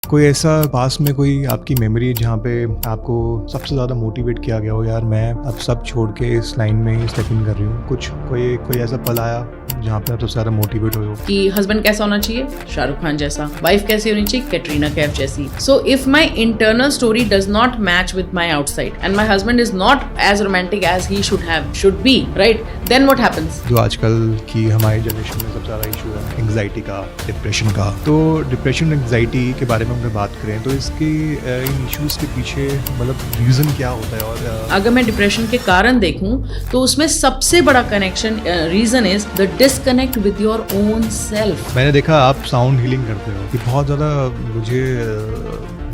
कोई ऐसा पास में कोई आपकी मेमोरी जहाँ पे आपको सबसे ज़्यादा मोटिवेट किया गया हो, यार मैं अब सब छोड़ के इस लाइन में ही स्टेप इन कर रही हूँ, कुछ कोई ऐसा पल आया जहाँ पे आप सबसे ज़्यादा मोटिवेट हुए हो? कि हस्बैंड कैसा होना चाहिए, शाहरुख खान जैसा, वाइफ कैसी होनी चाहिए, कैटरीना कैफ जैसी. So if my internal story does not match with my outside and my husband is not as romantic as he should be, right, then what happens? जो आजकल की हमारी जनरेशन में सबसे ज़्यादा इशू है एंग्जाइटी का, डिप्रेशन का. तो डिप्रेशन एंग्जाइटी के बारे में हम बात करें तो इसके इन इश्यूज के पीछे मतलब रीज़न क्या होता है? और अगर मैं डिप्रेशन के कारण देखूं तो उसमें सबसे बड़ा connection reason is the disconnect with your own self. मैंने देखा आप साउंड हीलिंग करते हो, ये बहुत ज़्यादा मुझे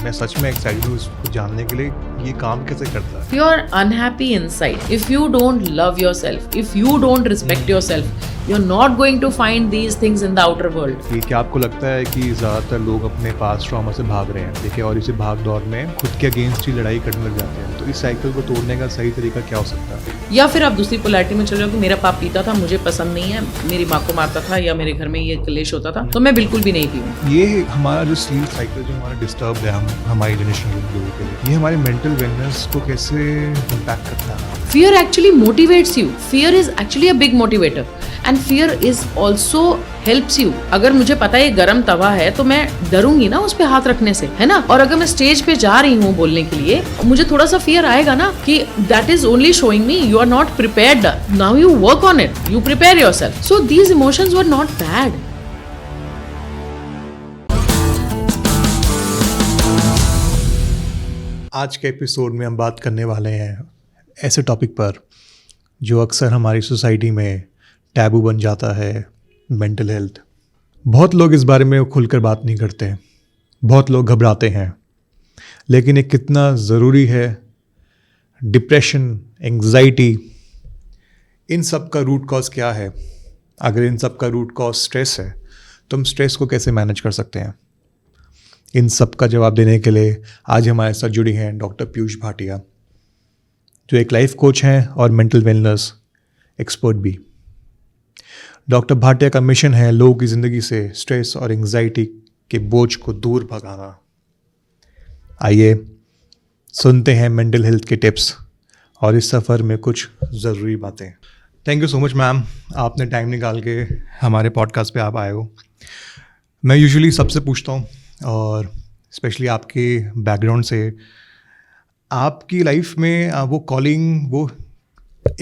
मैं सच में एक्साइटेड हूँ इसको जानने के लिए, ये काम कैसे करता है? If you are unhappy inside, if you don't love yourself, if you don't respect yourself, you're not going to find these things in the outer world. कि क्या आपको लगता है कि ज़्यादातर लोग अपने पास्ट ट्रॉमा से भाग रहे हैं, देखिए, और इसी भाग दौड़ में खुद के अगेंस्ट ही लड़ाई करने लग जाते हैं, तो इस साइकिल को तोड़ने का सही तरीका क्या हो सकता है? या फिर आप दूसरी पोलैरिटी में चले जाओ कि मेरा पाप पीता था, मुझे पसंद नहीं है, मेरी माँ को मारता था या मेरे घर में ये क्लेश होता था, तो मैं बिल्कुल भी नहीं पीऊँ. ये हमारा जो स्लीप साइकिल जो हमारा डिस्टर्ब है हमारी जनरेशन के लोगों के लिए, ये हमारे मेंटल वेलनेस को कैसे इम्पैक्ट करता है? Fear actually motivates you. Fear is actually a big motivator. And fear is also helps you. अगर मुझे पता है ये गरम तवा है तो मैं डरूंगी ना उस पे हाथ रखने से, है ना? और अगर मैं स्टेज पे जा रही हूँ बोलने के लिए, मुझे थोड़ा सा फियर आएगा ना कि that is only showing me you are not prepared. Now you work on it. You prepare yourself. So these emotions were not bad. आज के एपिसोड में हम बात करने वाले हैं ऐसे टॉपिक पर जो अक्सर हमारी सोसाइटी में टैबू बन जाता है, मेंटल हेल्थ. बहुत लोग इस बारे में खुलकर बात नहीं करते, बहुत लोग घबराते हैं, लेकिन ये कितना ज़रूरी है. डिप्रेशन, एंग्जाइटी, इन सब का रूट कॉज क्या है? अगर इन सब का रूट कॉज स्ट्रेस है तो हम स्ट्रेस को कैसे मैनेज कर सकते हैं? इन सब का जवाब देने के लिए आज हमारे साथ जुड़ी हैं डॉक्टर पीयूष भाटिया, जो एक लाइफ कोच हैं और मेंटल वेलनेस एक्सपर्ट भी. डॉक्टर भाटिया का मिशन है लोगों की ज़िंदगी से स्ट्रेस और एंग्जाइटी के बोझ को दूर भगाना. आइए सुनते हैं मेंटल हेल्थ के टिप्स और इस सफ़र में कुछ ज़रूरी बातें. Thank you so much ma'am, आपने टाइम निकाल के हमारे पॉडकास्ट पे आप आए हो. मैं यूजुअली सबसे पूछता हूँ, और स्पेशली आपके बैकग्राउंड से, आपकी लाइफ में वो कॉलिंग, वो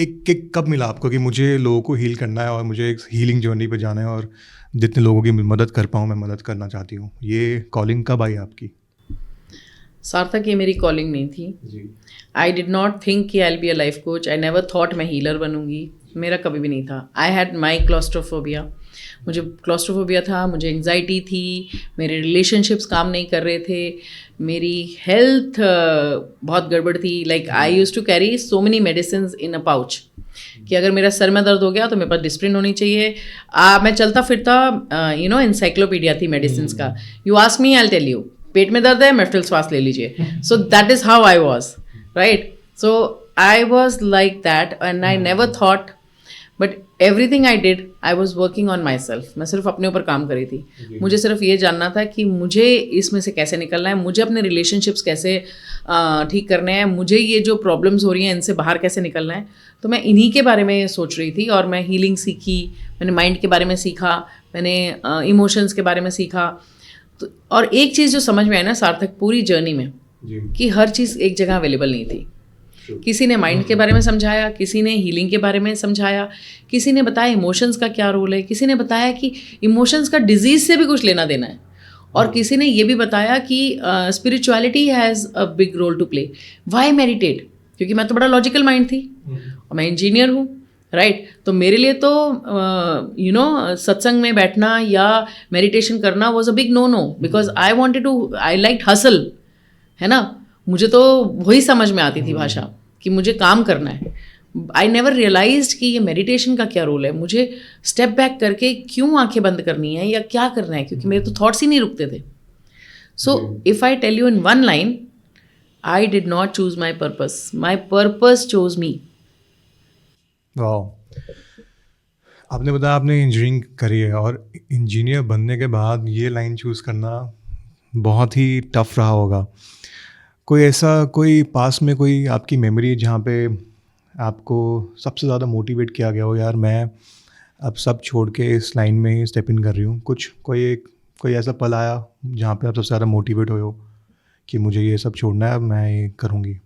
एक किक कब मिला आपको कि मुझे लोगों को हील करना है और मुझे एक हीलिंग जर्नी पे जाना है और जितने लोगों की मदद कर पाऊँ मैं मदद करना चाहती हूँ? ये कॉलिंग कब आई आपकी? सार्थक, ये मेरी कॉलिंग नहीं थी. आई डिड नॉट थिंक कि I will be a life coach. I never thought मैं हीलर बनूंगी, मेरा कभी भी नहीं था. I had my claustrophobia. मुझे क्लॉस्ट्रोफोबिया था, मुझे एंग्जाइटी थी, मेरे रिलेशनशिप्स काम नहीं कर रहे थे, मेरी हेल्थ बहुत गड़बड़ थी. Like I use to carry so many medicine in a pouch कि अगर मेरा सर में दर्द हो गया तो मेरे पास डिस्प्रिन होनी चाहिए. मैं चलता फिरता इंसाइक्लोपीडिया थी मेडिसिन का. You ask me, I will tell you. पेट में दर्द है, मेफ्टिल स्वास ले लीजिए. So that is how I was, right? So I was like that and I never thought, but everything I did, I was working on myself. मैं सिर्फ अपने ऊपर काम करी थी. मुझे सिर्फ ये जानना था कि मुझे इसमें से कैसे निकलना है, मुझे अपने रिलेशनशिप्स कैसे ठीक करने हैं, मुझे ये जो प्रॉब्लम्स हो रही हैं इनसे बाहर कैसे निकलना है. तो मैं इन्हीं के बारे में सोच रही थी और मैं हीलिंग सीखी, मैंने माइंड के बारे में सीखा, मैंने इमोशंस के बारे में सीखा. तो और एक चीज़ जो समझ में आई ना सार्थक पूरी जर्नी में, कि हर चीज़ एक जगह अवेलेबल नहीं थी. किसी ने माइंड के बारे में समझाया, किसी ने हीलिंग के बारे में समझाया, किसी ने बताया इमोशंस का क्या रोल है, किसी ने बताया कि इमोशंस का डिजीज़ से भी कुछ लेना देना है, और किसी ने ये भी बताया कि spirituality has a big role to play. Why meditate? क्योंकि मैं तो बड़ा लॉजिकल माइंड थी और मैं इंजीनियर हूँ, राइट? तो मेरे लिए तो सत्संग में बैठना या मेडिटेशन करना was a big no, because I wanted to, I like hustle, है ना? मुझे तो वही समझ में आती थी भाषा कि मुझे काम करना है. आई नेवर रियलाइज्ड कि ये मेडिटेशन का क्या रोल है, मुझे स्टेप बैक करके क्यों आंखें बंद करनी है या क्या करना है, क्योंकि मेरे तो थॉट्स ही नहीं रुकते थे. So if I tell you in one line, I did not choose my purpose chose me. वाह, आपने बताया आपने इंजीनियरिंग करी है और इंजीनियर बनने के बाद ये लाइन चूज़ करना बहुत ही टफ रहा होगा। कोई पास में कोई आपकी मेमोरी जहाँ पे आपको सबसे ज़्यादा मोटिवेट किया गया हो, यार मैं अब सब छोड़ के इस लाइन में ही स्टेप इन कर रही हूँ, कोई ऐसा पल आया जहाँ पे आप सबसे ज़्यादा मोटिवेट हुए हो कि मुझे ये सब छोड़ना है, अब मैं ये करूँगी?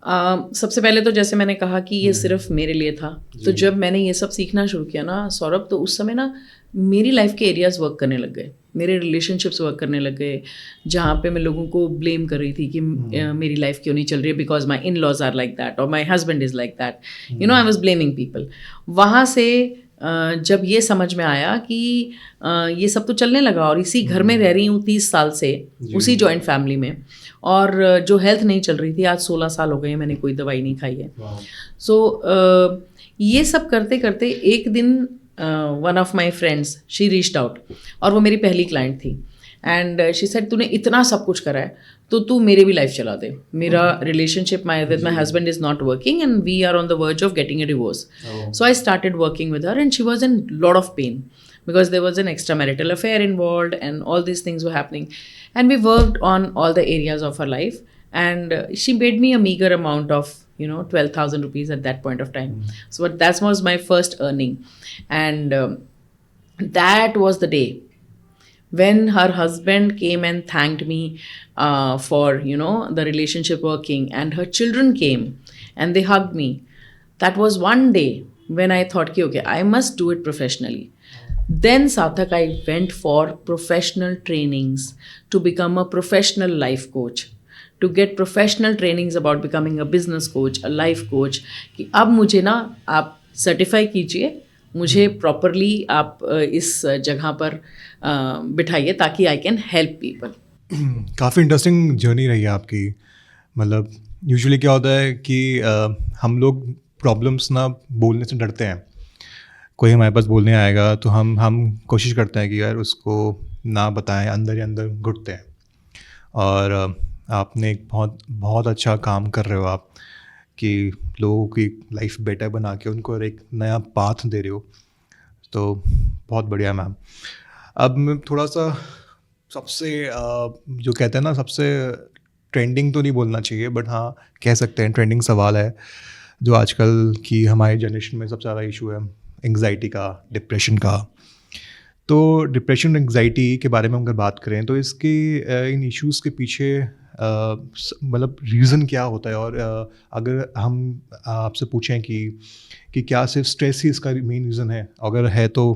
सबसे पहले तो जैसे मैंने कहा कि ये सिर्फ मेरे लिए था, तो जब मैंने ये सब सीखना शुरू किया ना सौरभ, तो उस समय ना मेरी लाइफ के एरियाज वर्क करने लग गए, मेरे रिलेशनशिप्स वर्क करने लग गए, जहाँ पे मैं लोगों को ब्लेम कर रही थी कि मेरी लाइफ क्यों नहीं चल रही है, because my in laws are like that और my husband is like that, you know, I was blaming people. वहाँ से जब ये समझ में आया कि ये सब तो चलने लगा और इसी घर में रह रही हूँ 30 साल से, उसी जॉइंट फैमिली में, और जो हेल्थ नहीं चल रही थी, आज 16 साल हो गए हैं मैंने कोई दवाई नहीं खाई है। सो ये सब करते करते एक दिन one of my friends she reached out, और वो मेरी पहली क्लाइंट थी, एंड शी सेड तूने इतना सब कुछ करा है तो तू मेरे भी लाइफ चला दे। मेरा relationship with my husband is not working and we are on the verge of getting a divorce. So I started working with her and she was in lot of pain because there was an extramarital affair involved and all these things were happening, and we worked on all the areas of her life, and she paid me a meager amount of 12,000 rupees at that point of time. So that was my first earning, and that was the day when her husband came and thanked me for the relationship working, and her children came and they hugged me. That was one day when I thought okay, I must do it professionally. Then Sarthak, I went for professional trainings to become a professional life coach, to get professional trainings about becoming a business coach, a life coach, कि अब मुझे ना आप certify कीजिए, मुझे properly आप इस जगह पर बिठाइए ताकि आई कैन हेल्प पीपल। काफ़ी इंटरेस्टिंग जर्नी रही है आपकी। मतलब यूजुअली क्या होता है कि हम लोग प्रॉब्लम्स ना बोलने से डरते हैं, कोई हमारे पास बोलने आएगा तो हम कोशिश करते हैं कि यार उसको ना बताएं, अंदर ही अंदर घुटते हैं। और आपने एक बहुत अच्छा काम कर रहे हो आप कि लोगों की लाइफ बेटर बना के उनको एक नया पाथ दे रहे हो, तो बहुत बढ़िया मैम। अब मैं थोड़ा सा सबसे जो कहते हैं ना, सबसे ट्रेंडिंग तो नहीं बोलना चाहिए बट हाँ कह सकते हैं ट्रेंडिंग सवाल है जो आजकल की हमारी जनरेशन में सबसे ज़्यादा इशू है, एंग्जाइटी का, डिप्रेशन का। तो डिप्रेशन एंग्जाइटी के बारे में अगर बात करें तो इसके इन इश्यूज़ के पीछे मतलब रीज़न क्या होता है, और अगर हम आपसे पूछें कि क्या सिर्फ स्ट्रेस ही इसका मेन रीज़न है, अगर है तो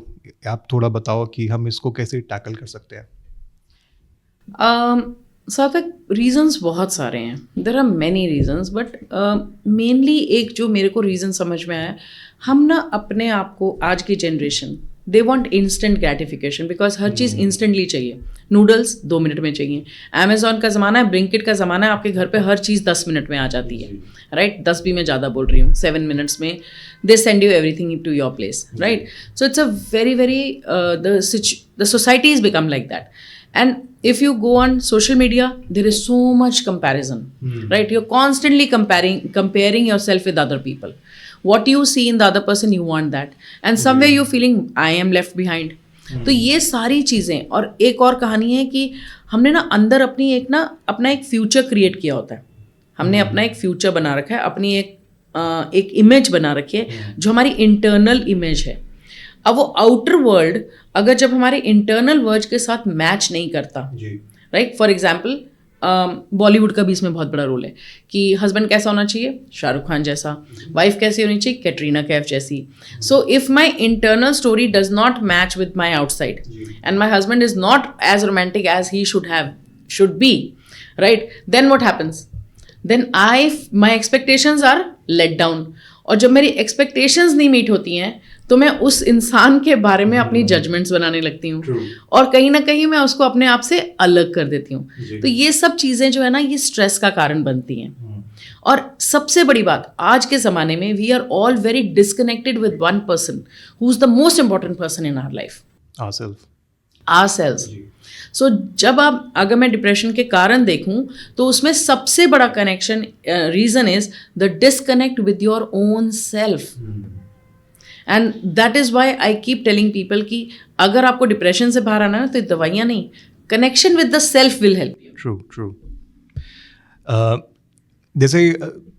आप थोड़ा बताओ कि हम इसको कैसे टैकल कर सकते हैं। सार्थक, रीजंस बहुत सारे हैं, there are many reasons, but mainly एक जो मेरे को रीज़न समझ में आया, हम ना अपने आप को, आज की generation they want instant gratification, because her cheese instantly चाहिए। नूडल्स 2 मिनट में चाहिए, अमेजोन का ज़माना है, ब्लिंकिट का ज़माना है, आपके घर पे हर चीज़ 10 मिनट में आ जाती है, राइट? 10 भी मैं ज़्यादा बोल रही हूँ, 7 मिनट्स में they send you everything to your place, right? So it's a very the society is become like that. And if you go on social media, there is so much comparison, right? You're constantly comparing yourself with other people. What you see in the other person, you want that. And somewhere you're feeling, I am left behind. तो ये सारी चीज़ें, और एक और कहानी है कि हमने ना अंदर अपना एक फ्यूचर क्रिएट किया होता है, हमने अपना एक फ्यूचर बना रखा है, अपनी एक इमेज बना रखी है जो हमारी इंटरनल इमेज है। अब वो आउटर वर्ल्ड अगर जब हमारे इंटरनल वर्ल्ड के साथ मैच नहीं करता, राइट? फॉर एग्जाम्पल बॉलीवुड का भी इसमें बहुत बड़ा रोल है कि हस्बैंड कैसा होना चाहिए, शाहरुख खान जैसा, वाइफ कैसी होनी चाहिए, कैटरीना कैफ जैसी। So if my internal story does not match with my outside and my husband is not as romantic as he should be, right? Then what happens? Then my expectations are let down, और जब मेरी expectations नहीं meet होती हैं तो मैं उस इंसान के बारे में अपनी जजमेंट्स बनाने लगती हूँ, और कहीं ना कहीं मैं उसको अपने आप से अलग कर देती हूँ। तो ये सब चीज़ें जो है ना, ये स्ट्रेस का कारण बनती हैं। और सबसे बड़ी बात, आज के ज़माने में we are all very disconnected with one person who is the most important person in our life, ourselves. सो जब अगर मैं डिप्रेशन के कारण देखूं तो उसमें सबसे बड़ा connection, reason is the disconnect with your own self. And that is why I keep telling people कि अगर आपको डिप्रेशन से बाहर आना है तो दवाइयाँ नहीं, connection with the self will help you. True. जैसे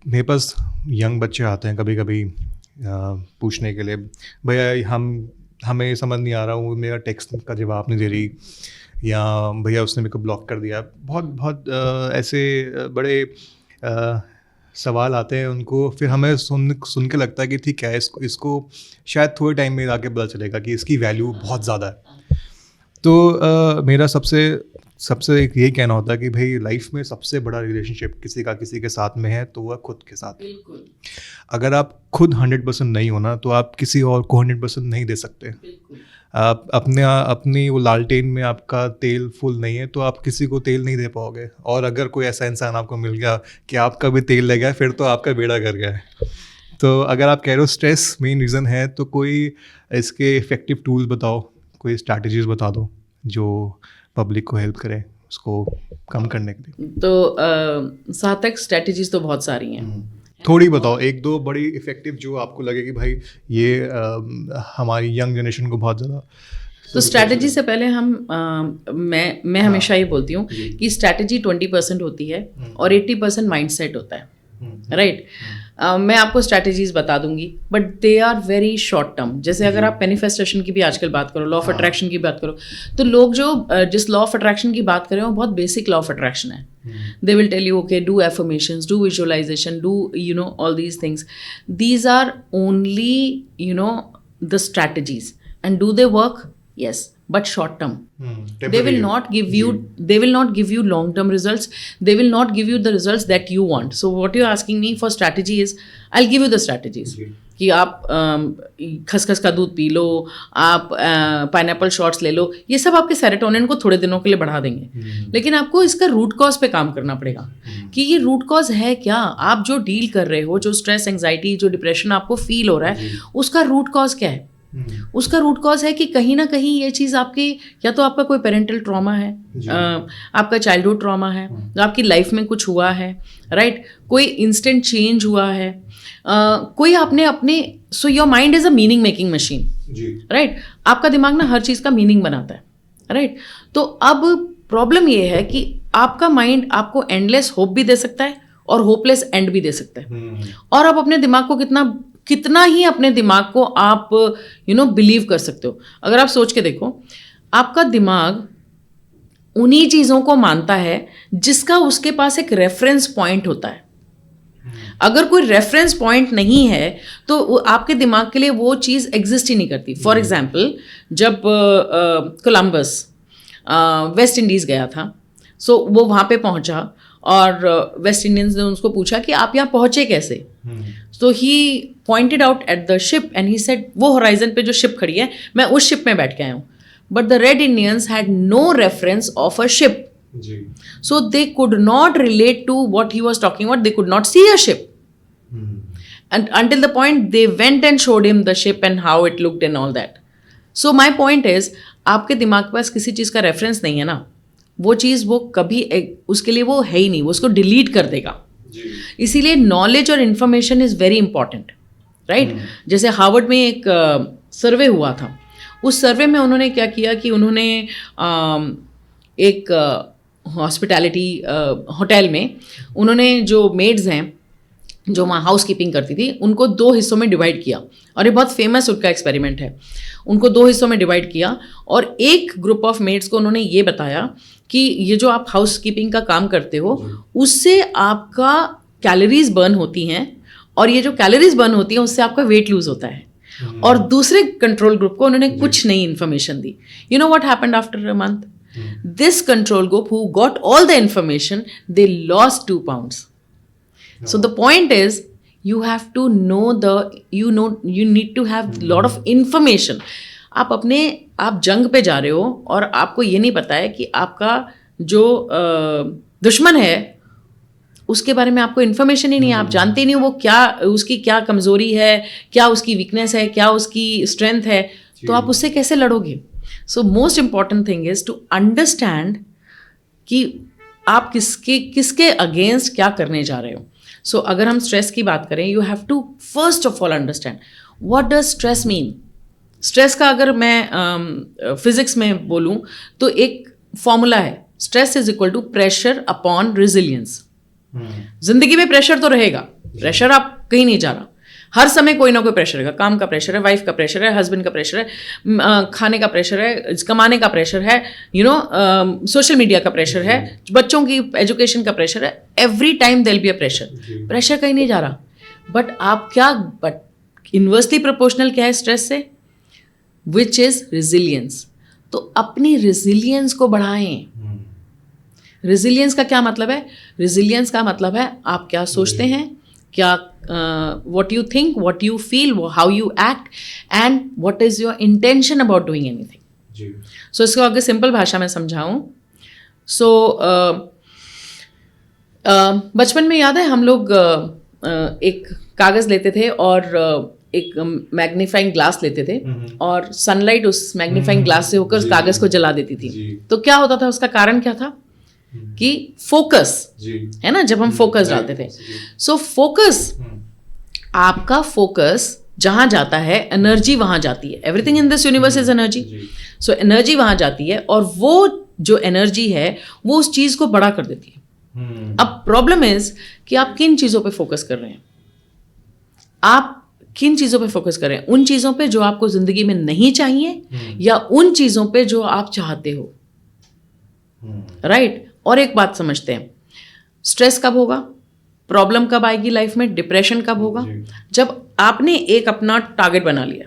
मेरे पास यंग बच्चे आते हैं कभी कभी पूछने के लिए, भैया हमें समझ नहीं आ रहा हूँ, मेरा टेक्स्ट का जवाब नहीं दे रही, या भैया उसने मेरे को ब्लॉक कर दिया. बहुत ऐसे बड़े सवाल आते हैं उनको. फिर हमें सुन के लगता है कि ठीक है, इसको शायद थोड़े टाइम में आके पता चलेगा कि इसकी वैल्यू बहुत ज़्यादा है. तो मेरा सबसे यही कहना होता है कि भाई लाइफ में सबसे बड़ा रिलेशनशिप किसी के साथ में है तो वह खुद के साथ. बिल्कुल. अगर आप खुद 100% नहीं हो ना, तो आप किसी और को 100% नहीं दे सकते. बिल्कुल. आप अपनी वो लालटेन में आपका तेल फुल नहीं है तो आप किसी को तेल नहीं दे पाओगे. और अगर कोई ऐसा इंसान आपको मिल गया कि आपका भी तेल लग गया, फिर तो आपका बेड़ा कर गया है. तो अगर आप कह रहे हो स्ट्रेस मेन रीज़न है, तो कोई इसके इफ़ेक्टिव टूल्स बताओ, कोई स्ट्रैटेजीज बता दो जो पब्लिक को हेल्प करे उसको कम करने के लिए. तो सार्थक, स्ट्रैटेजीज तो बहुत सारी हैं. थोड़ी बताओ, एक दो बड़ी इफ़ेक्टिव जो आपको लगे कि भाई ये हमारी यंग जनरेशन को बहुत ज़्यादा. तो स्ट्रैटेजी से पहले मैं हमेशा ये बोलती हूँ कि स्ट्रैटेजी 20% होती है और 80% माइंडसेट होता है. राइट. मैं आपको स्ट्रैटेजीज बता दूंगी, but they are very short term. जैसे अगर आप मैनिफेस्टेशन की भी आजकल बात करो, लॉ ऑफ अट्रैक्शन की बात करो, तो लोग जो जिस लॉ ऑफ अट्रैक्शन की बात करें वो बहुत बेसिक लॉ ऑफ अट्रैक्शन है. They will tell you okay, do affirmations, do visualization, do all these things. These are only the strategies. And do they work? Yes, but short term. They will not give you long term results. They will not give you the results that you want. So what you're asking me for strategy is, I'll give you the strategies. कि आप खसखस का दूध P low, आप pineapple shots ले लो, ये सब आपके सेरोटोनिन को थोड़े दिनों के लिए बढ़ा देंगे. लेकिन आपको इसका रूट कॉज पे काम करना पड़ेगा कि ये रूट कॉज है क्या. आप जो डील कर रहे हो, जो स्ट्रेस, एंजाइटी, जो डिप्रेशन आपको फील हो रहा है, उसका रूट कॉज क्या है. उसका रूट कॉज है कि कहीं ना कहीं ये चीज़ आपकी, या तो आपका कोई पेरेंटल ट्रॉमा है, आपका चाइल्डहुड ट्रॉमा है, आपकी लाइफ में कुछ हुआ है. राइट. कोई इंस्टेंट चेंज हुआ है, कोई आपने अपने. So your mind is a meaning making machine. Right. आपका दिमाग ना हर चीज़ का मीनिंग बनाता है. राइट. तो अब प्रॉब्लम ये है कि आपका माइंड आपको एंडलेस होप भी दे सकता है और होपलेस एंड भी दे सकता है. और आप अपने दिमाग को कितना ही अपने दिमाग को आप बिलीव कर सकते हो. अगर आप सोच के देखो, आपका दिमाग उन्हीं चीज़ों को मानता है जिसका उसके पास एक रेफरेंस पॉइंट होता है. अगर कोई रेफरेंस पॉइंट नहीं है तो आपके दिमाग के लिए वो चीज़ एग्जिस्ट ही नहीं करती. फॉर एग्जाम्पल, जब कोलंबस वेस्ट इंडीज़ गया था, सो वो वहाँ पे पहुँचा और वेस्ट इंडियंस ने उसको पूछा कि आप यहाँ पहुँचे कैसे. So he pointed out at the ship and he said, वो होराइजन पे जो शिप खड़ी है, मैं उस शिप में बैठ के आया हूँ. But the Red Indians had no reference of a ship. So they could not relate to what he was talking about. They could not see a ship. And until the point they went and showed him the ship and how it looked and all that. So my point is, आपके दिमाग के पास किसी चीज़ का reference नहीं है ना, वो चीज़ वो कभी उसके लिए वो है ही नहीं, वो उसको डिलीट कर देगा. इसीलिए नॉलेज और information is very important. Right. जैसे हार्वर्ड में एक सर्वे हुआ था. उस सर्वे में उन्होंने क्या किया कि उन्होंने एक हॉस्पिटैलिटी होटल में उन्होंने जो मेड्स हैं जो वहाँ हाउस कीपिंग करती थी, उनको 2 हिस्सों में डिवाइड किया. और ये बहुत फेमस उनका एक्सपेरिमेंट है. उनको 2 हिस्सों में डिवाइड किया और एक ग्रुप ऑफ मेड्स को उन्होंने ये बताया कि ये जो आप हाउस कीपिंग का काम करते हो, उससे आपका कैलोरीज बर्न होती हैं, और ये जो कैलोरीज बर्न होती हैं उससे आपका वेट लूज होता है. और दूसरे कंट्रोल ग्रुप को उन्होंने कुछ नई information the. You know what happened after a month? This control group who got all the information, they lost 2 pounds. So the point is, you have to know you need to have lot of information. आप जंग पे जा रहे हो और आपको ये नहीं पता है कि आपका जो दुश्मन है उसके बारे में आपको इन्फॉर्मेशन ही नहीं है. आप जानते ही नहीं वो क्या, उसकी क्या कमज़ोरी है, क्या उसकी वीकनेस है, क्या उसकी स्ट्रेंथ है, तो आप उससे कैसे लड़ोगे. So most important thing is to understand कि आप किसके अगेंस्ट क्या करने जा रहे हो. सो अगर हम स्ट्रेस की बात करें, you have to first of all understand what does stress mean. Stress का अगर मैं फिज़िक्स में बोलूँ तो एक फॉर्मूला है, stress is equal to pressure upon resilience. जिंदगी में प्रेशर तो रहेगा, प्रेशर आप कहीं नहीं जा रहा, हर समय कोई ना कोई प्रेशर है, काम का प्रेशर है, वाइफ का प्रेशर है, हस्बैंड का प्रेशर है, खाने का प्रेशर है, कमाने का प्रेशर है, सोशल मीडिया का प्रेशर है, बच्चों की एजुकेशन का प्रेशर है, every time there be a pressure, pressure कहीं नहीं जा रहा। बट इन्वर्सली प्रोपोर्शनल क्या है स्ट्रेस से, विच इज रेजिलियंस। तो अपनी रेजिलियंस को बढ़ाएं। रेजिलियंस का क्या मतलब है? रेजिलियंस का मतलब है आप क्या सोचते हैं, क्या what you think, what you feel, how you act and what is your intention about doing anything. So इसको अगर सिंपल भाषा में समझाऊं, so बचपन में याद है हम लोग एक कागज़ लेते थे और एक मैग्नीफाइंग ग्लास लेते थे और सनलाइट उस मैग्नीफाइंग ग्लास से होकर उस कागज़ को जला देती थी। तो क्या होता था, उसका कारण क्या था कि फोकस है ना, जब हम फोकस डालते थे। सो फोकस, आपका फोकस जहां जाता है एनर्जी वहां जाती है। Everything in this universe is energy. So energy वहां जाती है और वो जो एनर्जी है वो उस चीज को बड़ा कर देती है। अब प्रॉब्लम इज कि आप किन चीजों पे फोकस कर रहे हैं, आप किन चीजों पे फोकस कर रहे हैं, उन चीजों पे जो आपको जिंदगी में नहीं चाहिए या उन चीजों पे जो आप चाहते हो, राइट? और एक बात समझते हैं, स्ट्रेस कब होगा, प्रॉब्लम कब आएगी लाइफ में, डिप्रेशन कब होगा? जब आपने एक अपना टारगेट बना लिया,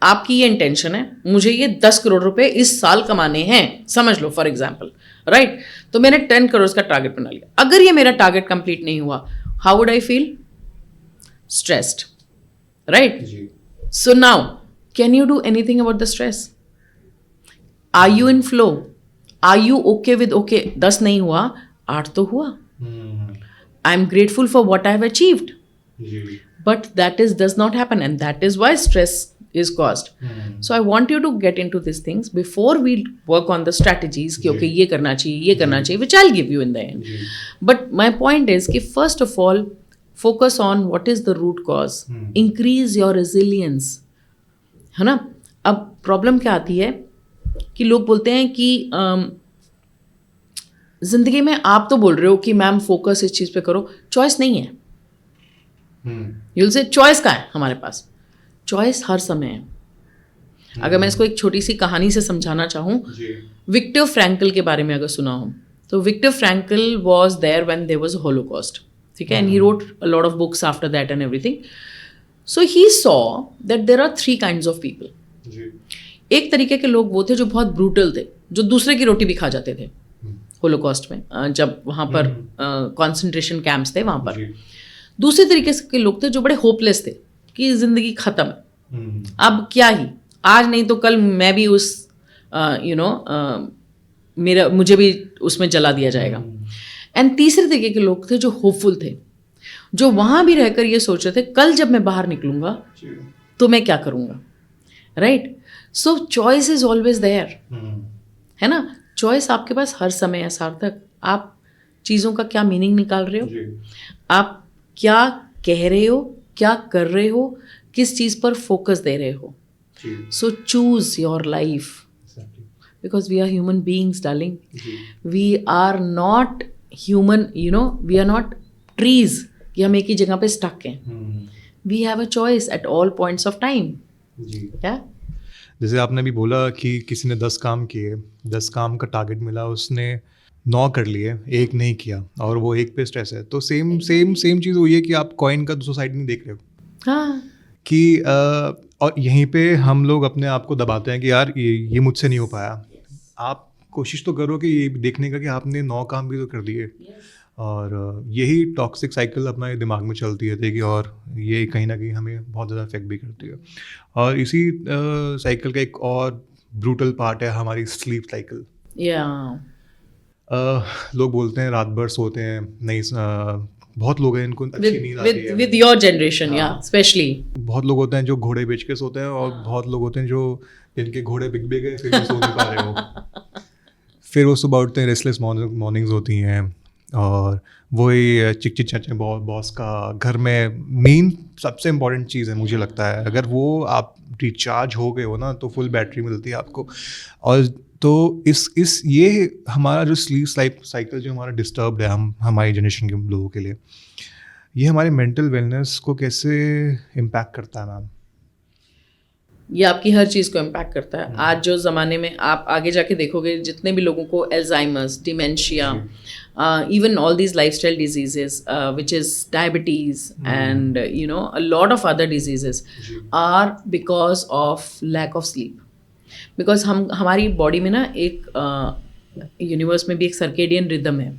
आपकी ये इंटेंशन है मुझे ये 10 करोड़ रुपए इस साल कमाने हैं, समझ लो फॉर एग्जाम्पल, राइट? तो मैंने 10 करोड़ का टारगेट बना लिया। अगर ये मेरा टारगेट कंप्लीट नहीं हुआ, how would I feel? Stressed, right? So now can you do anything about the stress? Are you in flow? Are you okay with okay 10 नहीं हुआ, 8 तो हुआ। I am grateful for what I have achieved, but that does not happen and that is why stress is caused. So I want you to get into these things before we work on the strategies कि okay ये करना चाहिए, which I'll give you in the end. But my point is कि first of all focus on what is the root cause. Increase your resilience, है ना? अब problem क्या आती है कि लोग बोलते हैं कि जिंदगी में आप तो बोल रहे हो कि मैम फोकस इस चीज़ पे करो, चॉइस नहीं है। you'll say चॉइस का है हमारे पास, चॉइस हर समय है। अगर मैं इसको एक छोटी सी कहानी से समझाना चाहूँ, विक्टर फ्रैंकल के बारे में अगर सुना हो तो Victor Frankl was there when there was holocaust, ठीक है, and he wrote a lot of books after that and everything. So he saw that there are 3 kinds of people. एक तरीके के लोग वो थे जो बहुत ब्रूटल थे, जो दूसरे की रोटी भी खा जाते थे होलोकॉस्ट में, जब वहाँ पर कॉन्सेंट्रेशन कैंप्स थे वहाँ पर। दूसरे तरीके के लोग थे जो बड़े होपलेस थे कि जिंदगी खत्म है, अब क्या ही, आज नहीं तो कल मैं भी उस मुझे भी उसमें जला दिया जाएगा। एंड तीसरे तरीके के लोग थे जो होपफुल थे, जो वहां भी रहकर ये सोच रहे थे कल जब मैं बाहर निकलूंगा तो मैं क्या करूंगा, right? So choice is always there, है ना? चॉइस आपके पास हर समय है सार्थक। आप चीज़ों का क्या मीनिंग निकाल रहे हो, आप क्या कह रहे हो, क्या कर रहे हो, किस चीज़ पर फोकस दे रहे हो। So choose your life, because we are human beings darling, we are not human, we are not trees कि हम एक ही जगह पे स्टक हैं। We have a choice at all points of time. क्या जैसे आपने भी बोला कि किसी ने 10 काम किए, 10 काम का टारगेट मिला, उसने 9 कर लिए, 1 नहीं किया और वो 1 पे स्ट्रेस है। तो सेम चीज़ हुई है कि आप कॉइन का दूसरा साइड नहीं देख रहे हो। हाँ, कि और यहीं पे हम लोग अपने आप को दबाते हैं कि यार ये मुझसे नहीं हो पाया। आप कोशिश तो करो कि ये देखने का कि आपने 9 काम भी तो कर दिए। और यही टॉक्सिक साइकिल अपना दिमाग में चलती रहती है और ये कहीं ना कहीं हमें बहुत ज़्यादा इफेक्ट भी करती है। और इसी साइकिल का एक और ब्रूटल पार्ट है हमारी स्लीप साइकिल। लोग बोलते हैं रात भर सोते हैं नहीं, बहुत लोग हैं इनको अच्छी नींद आती है। With your generation, yeah, especially. बहुत लोग होते हैं जो घोड़े बेच के सोते हैं और बहुत लोग होते हैं जो जिनके घोड़े बिक भी गए फिर भी सो नहीं पा रहे हो। फिर वो सुबह उठते हैं, रेस्टलेस मॉर्निंग्स होती हैं और वही चिक चिक चाचे बॉस का। घर में नींद सबसे इम्पॉर्टेंट चीज़ है मुझे लगता है। अगर वो आप रिचार्ज हो गए हो ना तो फुल बैटरी मिलती है आपको। और तो इस ये हमारा जो स्लीप साइकिल जो हमारा डिस्टर्ब्ड है हमारी जनरेशन के लोगों के लिए, ये हमारे मेंटल वेलनेस को कैसे इम्पैक्ट करता है मैम? ये आपकी हर चीज़ को इम्पैक्ट करता है। आज जो ज़माने में आप आगे जाके देखोगे जितने भी लोगों को Alzheimer's, dementia, even all these lifestyle diseases, which is diabetes and a lot of other diseases are because of lack of sleep. Because हमारी बॉडी में ना एक यूनिवर्स में भी एक सर्केडियन रिदम है,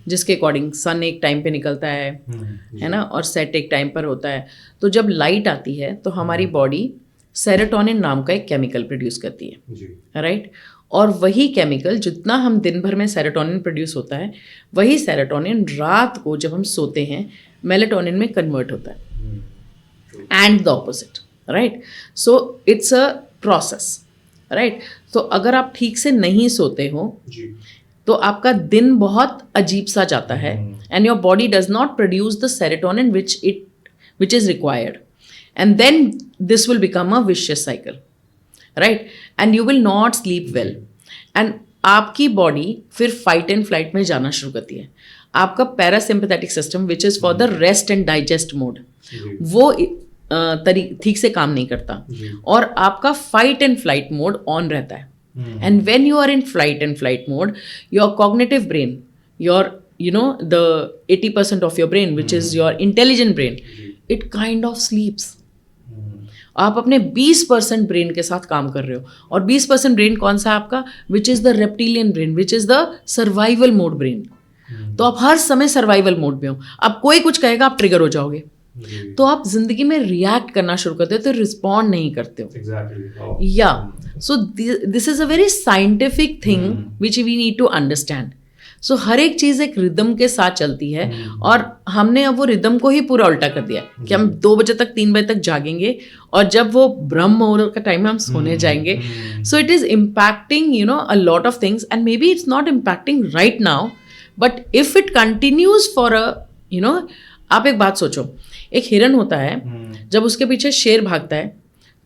जिसके अकॉर्डिंग सन एक टाइम पे निकलता है ना, और सेट एक टाइम पर होता है। तो जब लाइट आती है तो हमारी बॉडी सेरोटोनिन नाम का एक केमिकल प्रोड्यूस करती है, राइट? और वही केमिकल, जितना हम दिन भर में सेरोटोनिन प्रोड्यूस होता है, वही सेरोटोनिन रात को जब हम सोते हैं मेलेटोनिन में कन्वर्ट होता है, and the opposite, right? So it's a process, right? तो अगर आप ठीक से नहीं सोते हो तो आपका दिन बहुत अजीब सा जाता है, and your body does not produce the serotonin which is required, and then this will become a vicious cycle, right? And you will not sleep well, and आपकी बॉडी फिर फाइट एंड फ्लाइट में जाना शुरू करती है। आपका parasympathetic system which is for the rest and digest mode, वो ठीक से काम नहीं करता, और आपका fight and flight mode on रहता है। And when you are in flight and flight mode, your cognitive brain, your the 80% of your brain which is your intelligent brain, it kind of sleeps. आप अपने 20% brain के साथ काम कर रहे हो, और 20% ब्रेन कौन सा है आपका? विच is the reptilian brain, which is the survival mode brain. तो आप हर समय सर्वाइवल मोड में हो। अब कोई कुछ कहेगा आप ट्रिगर हो जाओगे, तो आप जिंदगी में रिएक्ट करना शुरू करते हो, तो रिस्पॉन्ड नहीं करते हो। या so this is a very scientific thing which we need to understand. सो हर एक चीज़ एक रिदम के साथ चलती है, और हमने अब वो रिदम को ही पूरा उल्टा कर दिया कि हम 2 बजे तक 3 बजे तक जागेंगे, और जब वो ब्रह्म मुहूर्त का टाइम है हम सोने जाएंगे। So it is impacting a lot of things, and may be it's not impacting right now, but if it continues for आप एक बात सोचो, एक हिरन होता है, जब उसके पीछे शेर भागता है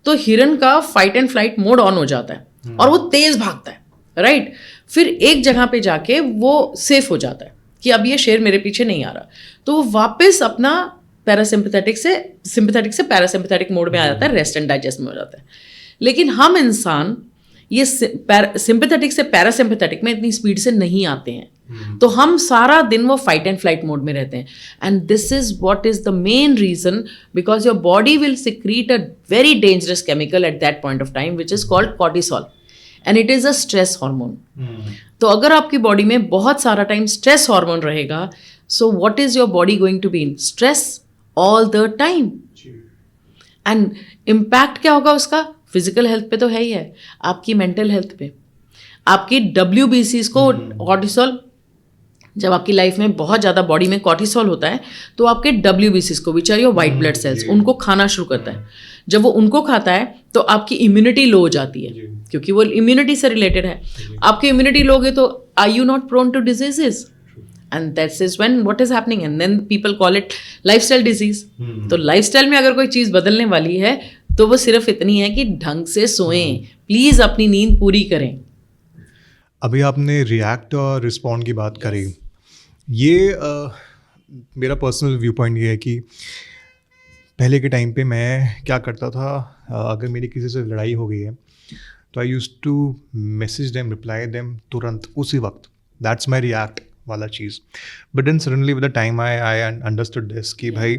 तो हिरन का fight and flight mode on हो जाता है, और वो तेज भागता है, राइट? फिर एक जगह पे जाके वो सेफ हो जाता है कि अब ये शेर मेरे पीछे नहीं आ रहा, तो वो वापस अपना सिंपैथेटिक से पैरासिम्पैथेटिक मोड में आ जाता है, रेस्ट एंड डाइजेस्ट में हो जाता है। लेकिन हम इंसान ये सिंपैथेटिक से पैरासिम्पैथेटिक में इतनी स्पीड से नहीं आते हैं, तो हम सारा दिन वो फाइट एंड फ्लाइट मोड में रहते हैं। And this is what is the main reason, because your body will secrete a very dangerous chemical at that point of time which is called cortisol, and it is a stress hormone. तो अगर आपकी body में बहुत सारा time stress hormone रहेगा, so what is your body going to be in stress all the time, and impact क्या होगा उसका? फिजिकल हेल्थ पे तो है ही है, आपकी मेंटल हेल्थ पे, आपकी WBCs को कॉर्टिसोल, जब आपकी लाइफ में बहुत ज़्यादा बॉडी में कॉर्टिसोल होता है तो आपके WBCs को, which are your white blood cells, उनको खाना शुरू करता है। जब वो उनको खाता है तो आपकी इम्यूनिटी लो हो जाती है, क्योंकि वो इम्यूनिटी से रिलेटेड है। आपकी इम्यूनिटी लो गई तो are you not prone to diseases, and that's is when what is happening, and then people call it lifestyle disease. तो लाइफस्टाइल में अगर कोई चीज़ बदलने वाली है तो वो सिर्फ इतनी है कि ढंग से सोएं, प्लीज़ अपनी नींद पूरी करें। अभी आपने रिएक्ट और रिस्पॉन्ड की बात करी, ये मेरा पर्सनल व्यू पॉइंट ये है कि पहले के टाइम पे मैं क्या करता था, अगर मेरी किसी से लड़ाई हो गई है तो I use to message them, reply them तुरंत उसी वक्त, दैट्स माई रिएक्ट वाला चीज़। But then suddenly with the time I understood this कि भाई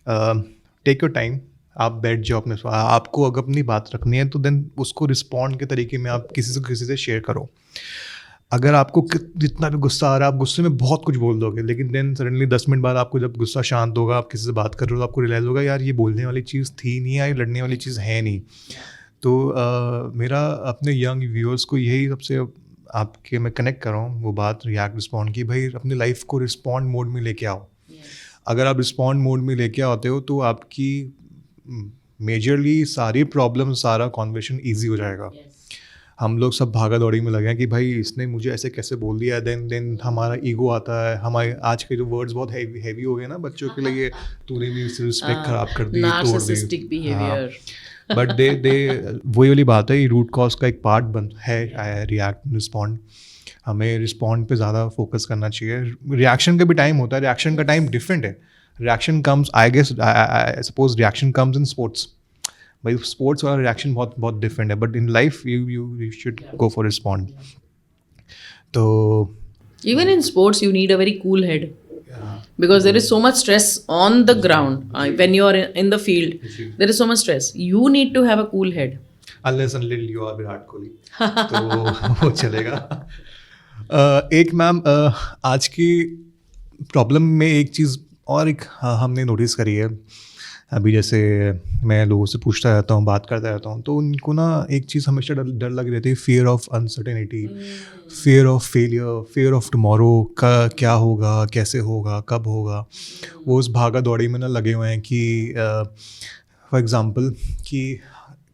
टेक योर टाइम, आप बैठ जाओ अपने, आपको अगर अपनी बात रखनी है तो देन उसको रिस्पॉन्ड के तरीके में आप किसी से शेयर करो। अगर आपको जितना भी गुस्सा आ रहा है, आप गुस्से में बहुत कुछ बोल दोगे, लेकिन देन सडनली 10 मिनट बाद आपको जब गुस्सा शांत होगा, आप किसी से बात कर रहे हो तो आपको रियलाइज़ होगा यार ये बोलने वाली चीज़ थी नहीं, या ये लड़ने वाली चीज़ है नहीं। तो मेरा अपने यंग व्यूअर्स को यही सबसे आपके मैं कनेक्ट कर रहा हूँ वो बात रिएक्ट रिस्पॉन्ड की, भाई अपनी लाइफ को रिस्पॉन्ड मोड में लेके आओ। अगर आप रिस्पॉन्ड मोड में लेके आते हो तो आपकी मेजरली सारी प्रॉब्लम, सारा कॉन्वर्सेशन ईजी हो जाएगा। हम लोग सब भागा दौड़ी में लगे हैं कि भाई इसने मुझे ऐसे कैसे बोल दिया, देन हमारा ईगो आता है। हमारे आज के जो वर्ड्स बहुत हैवी हो गए ना बच्चों के लिए, तूने भी रिस्पेक्ट खराब कर दी, तोड़ दी। बट दे वही वाली बात है, रूट कॉज का एक पार्ट है रिएक्ट रिस्पॉन्ड। हमें रिस्पॉन्ड पे ज़्यादा फोकस करना चाहिए। रिएक्शन का भी टाइम होता है, रिएक्शन का टाइम डिफरेंट है। Reaction comes, I guess I suppose reaction comes in sports. भाई स्पोर्ट्स वाला रिएक्शन बहुत डिफरेंट है, but in life you should go for respond. तो Even in sports, you need a very cool head. Because there is so much stress on the ground. When you are in the field, there is so much stress. You need to have a cool head. unless until you are Virat Kohli तो वो चलेगा। एक ma'am आज की problem में एक चीज़ और एक हमने नोटिस करी है। अभी जैसे मैं लोगों से पूछता रहता हूँ, बात करता रहता हूँ, तो उनको ना एक चीज़ हमेशा डर लगी रहती है, fear of uncertainty, fear of failure, fear of tomorrow का क्या होगा, कैसे होगा, कब होगा। वो उस भागा दौड़ी में ना लगे हुए हैं कि फॉर एग्ज़ाम्पल कि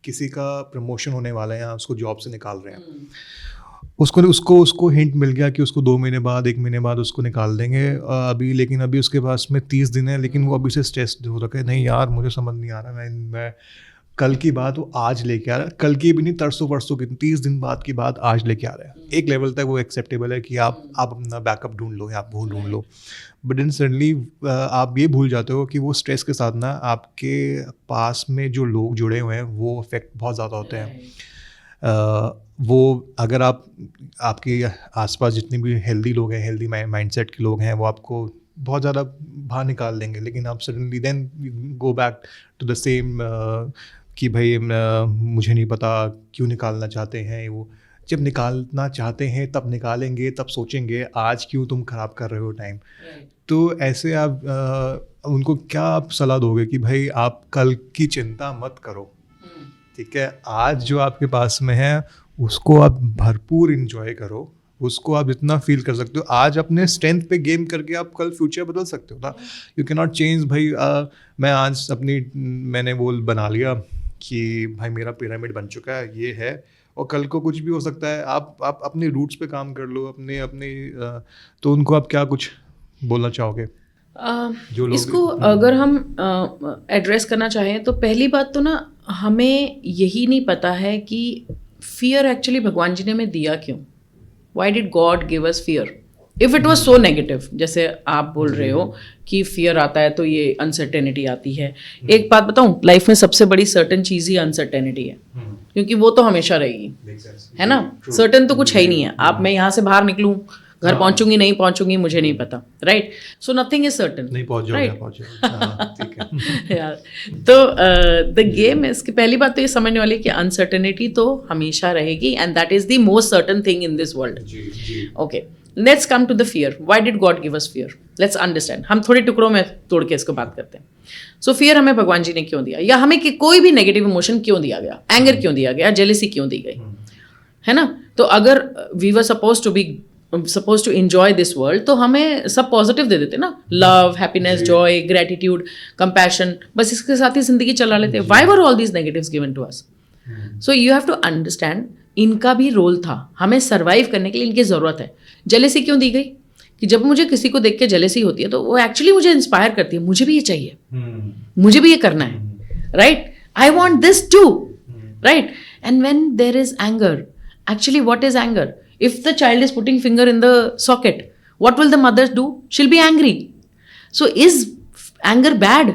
किसी का प्रमोशन होने वाला है या उसको जॉब से निकाल रहे हैं, उसको हिंट मिल गया कि उसको 2 महीने बाद 1 महीने बाद उसको निकाल देंगे अभी, लेकिन अभी उसके पास में 30 दिन है, लेकिन वो अभी से स्ट्रेस हो रखा है, नहीं यार मुझे समझ नहीं आ रहा, मैं कल की बात वो आज लेके आ रहा है, कल की भी नहीं, परसों की, 30 दिन बाद की बात आज लेके आ रहा है। एक लेवल तक वो एक्सेप्टेबल है कि आप अपना बैकअप ढूंढ लो या आप वो ढूंढ लो, बट देन सडनली आप ये भूल जाते हो कि वो स्ट्रेस के साथ ना आपके पास में जो लोग जुड़े हुए हैं वो इफेक्ट बहुत ज़्यादा होते हैं। वो अगर आपके आसपास जितने भी हेल्दी लोग हैं, हेल्दी माइंडसेट के लोग हैं, वो आपको बहुत ज़्यादा बाहर निकाल देंगे, लेकिन आप suddenly then go back to the same कि भाई मुझे नहीं पता क्यों निकालना चाहते हैं। वो जब निकालना चाहते हैं तब निकालेंगे, तब सोचेंगे आज क्यों तुम ख़राब कर रहे हो टाइम। तो ऐसे आप उनको क्या आप सलाह दोगे कि भाई आप कल की चिंता मत करो, ठीक है, आज जो आपके पास में है उसको आप भरपूर इंजॉय करो, उसको आप जितना फील कर सकते हो, आज अपने स्ट्रेंथ पे गेम करके आप कल फ्यूचर बदल सकते हो ना। यू कैन नॉट चेंज भाई मैं आज मैंने वो बना लिया कि भाई मेरा पिरामिड बन चुका है, ये है, और कल को कुछ भी हो सकता है। आप अपने रूट्स पे काम कर लो अपने तो उनको आप क्या कुछ बोलना चाहोगे? जो लोग इसको अगर हम एड्रेस करना चाहें तो पहली बात तो ना हमें यही नहीं पता है कि फियर एक्चुअली भगवान जी ने हमें दिया क्यों। Why did God give us fear if it was so negative? जैसे आप बोल रहे हो कि फियर आता है तो ये अनसर्टेनिटी आती है। एक बात बताऊं, लाइफ में सबसे बड़ी सर्टन चीज़ ही अनसर्टेनिटी है, क्योंकि वो तो हमेशा रहेगी, है ना। सर्टन तो कुछ है ही नहीं है। आप मैं यहाँ से बाहर निकलूँ, घर पहुंचूंगी नहीं पहुंचूंगी मुझे नहीं पता, right. So nothing is certain, नहीं पहुंच ठीक है यार। तो द गेम इज कि पहली बात तो ये समझने वाली कि अनसर्टेनिटी तो हमेशा रहेगी, and that is the most certain thing in this world. Okay, let's come to the fear. Why did God give us fear? Let's understand. हम थोड़े टुकड़ों में तोड़ के इसको बात करते हैं। सो फियर हमें भगवान जी ने क्यों दिया, या हमें कोई भी नेगेटिव इमोशन क्यों दिया गया, एंगर क्यों दिया गया, जेलेसी क्यों दी गई, है ना। तो अगर we were suppose to enjoy this world, तो हमें सब पॉजिटिव दे देते ना, love, happiness, joy, gratitude, compassion, बस इसके साथ ही जिंदगी चला लेते। Why were all these negatives given to us? So you have to understand इनका भी रोल था, हमें सर्वाइव करने के लिए इनकी ज़रूरत है। जेलेसी क्यों दी गई? कि जब मुझे किसी को देख के जेलेसी होती है तो वो एक्चुअली मुझे इंस्पायर करती है, मुझे भी ये चाहिए, मुझे भी ये करना है, right, I want this to, right. And when there is anger, actually what is anger? If the child is putting finger in the socket, what will the mother do? She'll be angry. So is anger bad?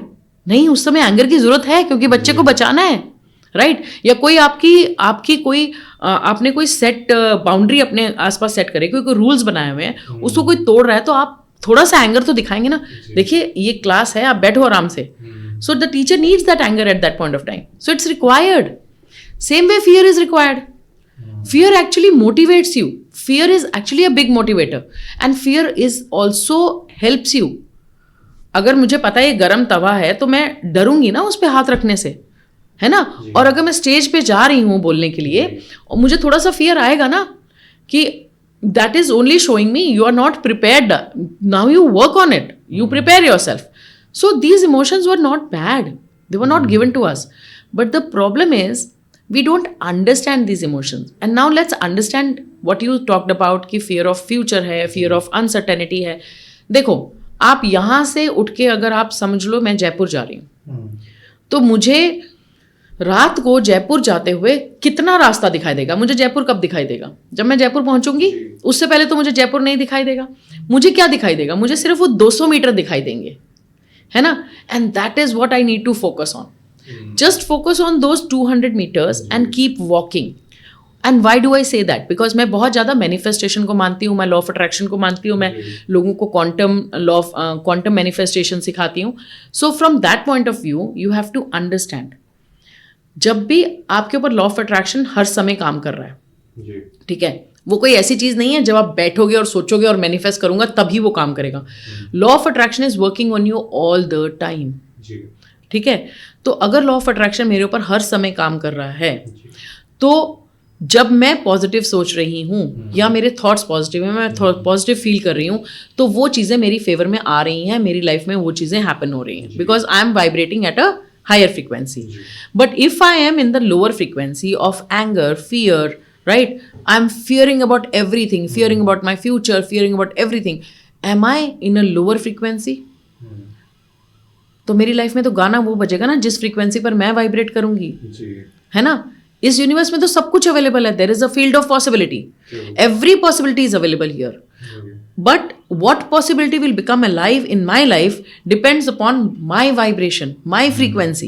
नहीं, उस समय anger की जरूरत है क्योंकि बच्चे को बचाना है, राइट। या कोई आपकी कोई आपने कोई सेट बाउंड्री अपने आसपास सेट करे, कोई रूल्स बनाए हुए हैं, उसको कोई तोड़ रहा है तो आप थोड़ा सा एंगर तो दिखाएंगे ना। देखिए ये क्लास है, आप बैठो आराम से। So the teacher needs that anger eight that point of time, so it's required. Same way fear is required. Fear actually motivates you. Fear is actually a big motivator. And fear is also helps you. अगर मुझे पता है ये गरम तवा है तो मैं डरूंगी ना उस पर हाथ रखने से, है ना। और अगर मैं स्टेज पे जा रही हूँ बोलने के लिए और मुझे थोड़ा सा फियर आएगा ना कि that is only showing me you are not prepared. Now you work on it. You prepare yourself. So these emotions were not bad. They were not given to us. But the problem is we don't understand these emotions. And now let's understand what you talked about कि fear of future है, fear of uncertainty है। देखो, आप यहाँ से उठ के अगर आप समझ लो मैं जयपुर जा रही हूँ, तो मुझे रात को जयपुर जाते हुए कितना रास्ता दिखाई देगा, मुझे जयपुर कब दिखाई देगा, जब मैं जयपुर पहुंचूंगी। उससे पहले तो मुझे जयपुर नहीं दिखाई देगा। मुझे क्या दिखाई देगा, मुझे सिर्फ वो 200 मीटर दिखाई देंगे, है ना। And that is what I need to focus on, just focus on those 200 meters and keep walking. And why do I say that, because मैं बहुत ज़्यादा मैनिफेस्टेशन को मानती हूँ, मैं लॉ ऑफ अट्रैक्शन को मानती हूँ, मैं लोगों को क्वांटम मैनिफेस्टेशन सिखाती हूँ। So from that point of view you have to understand, जब भी आपके ऊपर लॉ ऑफ अट्रैक्शन हर समय काम कर रहा है, ठीक है, वो कोई ऐसी चीज़ नहीं है जब आप बैठोगे और सोचोगे और मैनिफेस्ट करूंगा तभी वो काम करेगा। Law of attraction is working on you all the time, ठीक है। तो अगर लॉ ऑफ अट्रैक्शन मेरे ऊपर हर समय काम कर रहा है, तो जब मैं पॉजिटिव सोच रही हूँ या मेरे थॉट्स पॉजिटिव हैं, मैं पॉजिटिव फील कर रही हूँ, तो वो चीज़ें मेरी फेवर में आ रही हैं, मेरी लाइफ में वो चीज़ें हैपन हो रही हैं, because I am vibrating at a higher frequency. But if I am in the lower frequency of anger, fear, right, I'm fearing about everything, fearing about my future, fearing about everything, am I in a lower frequency? तो मेरी life में तो गाना वो बजेगा ना जिस frequency पर मैं वाइब्रेट करूंगी, है ना। इस यूनिवर्स में तो सब कुछ अवेलेबल है, there is a field of possibility, every possibility is available here, but what possibility will become alive in my life depends upon my vibration, my frequency,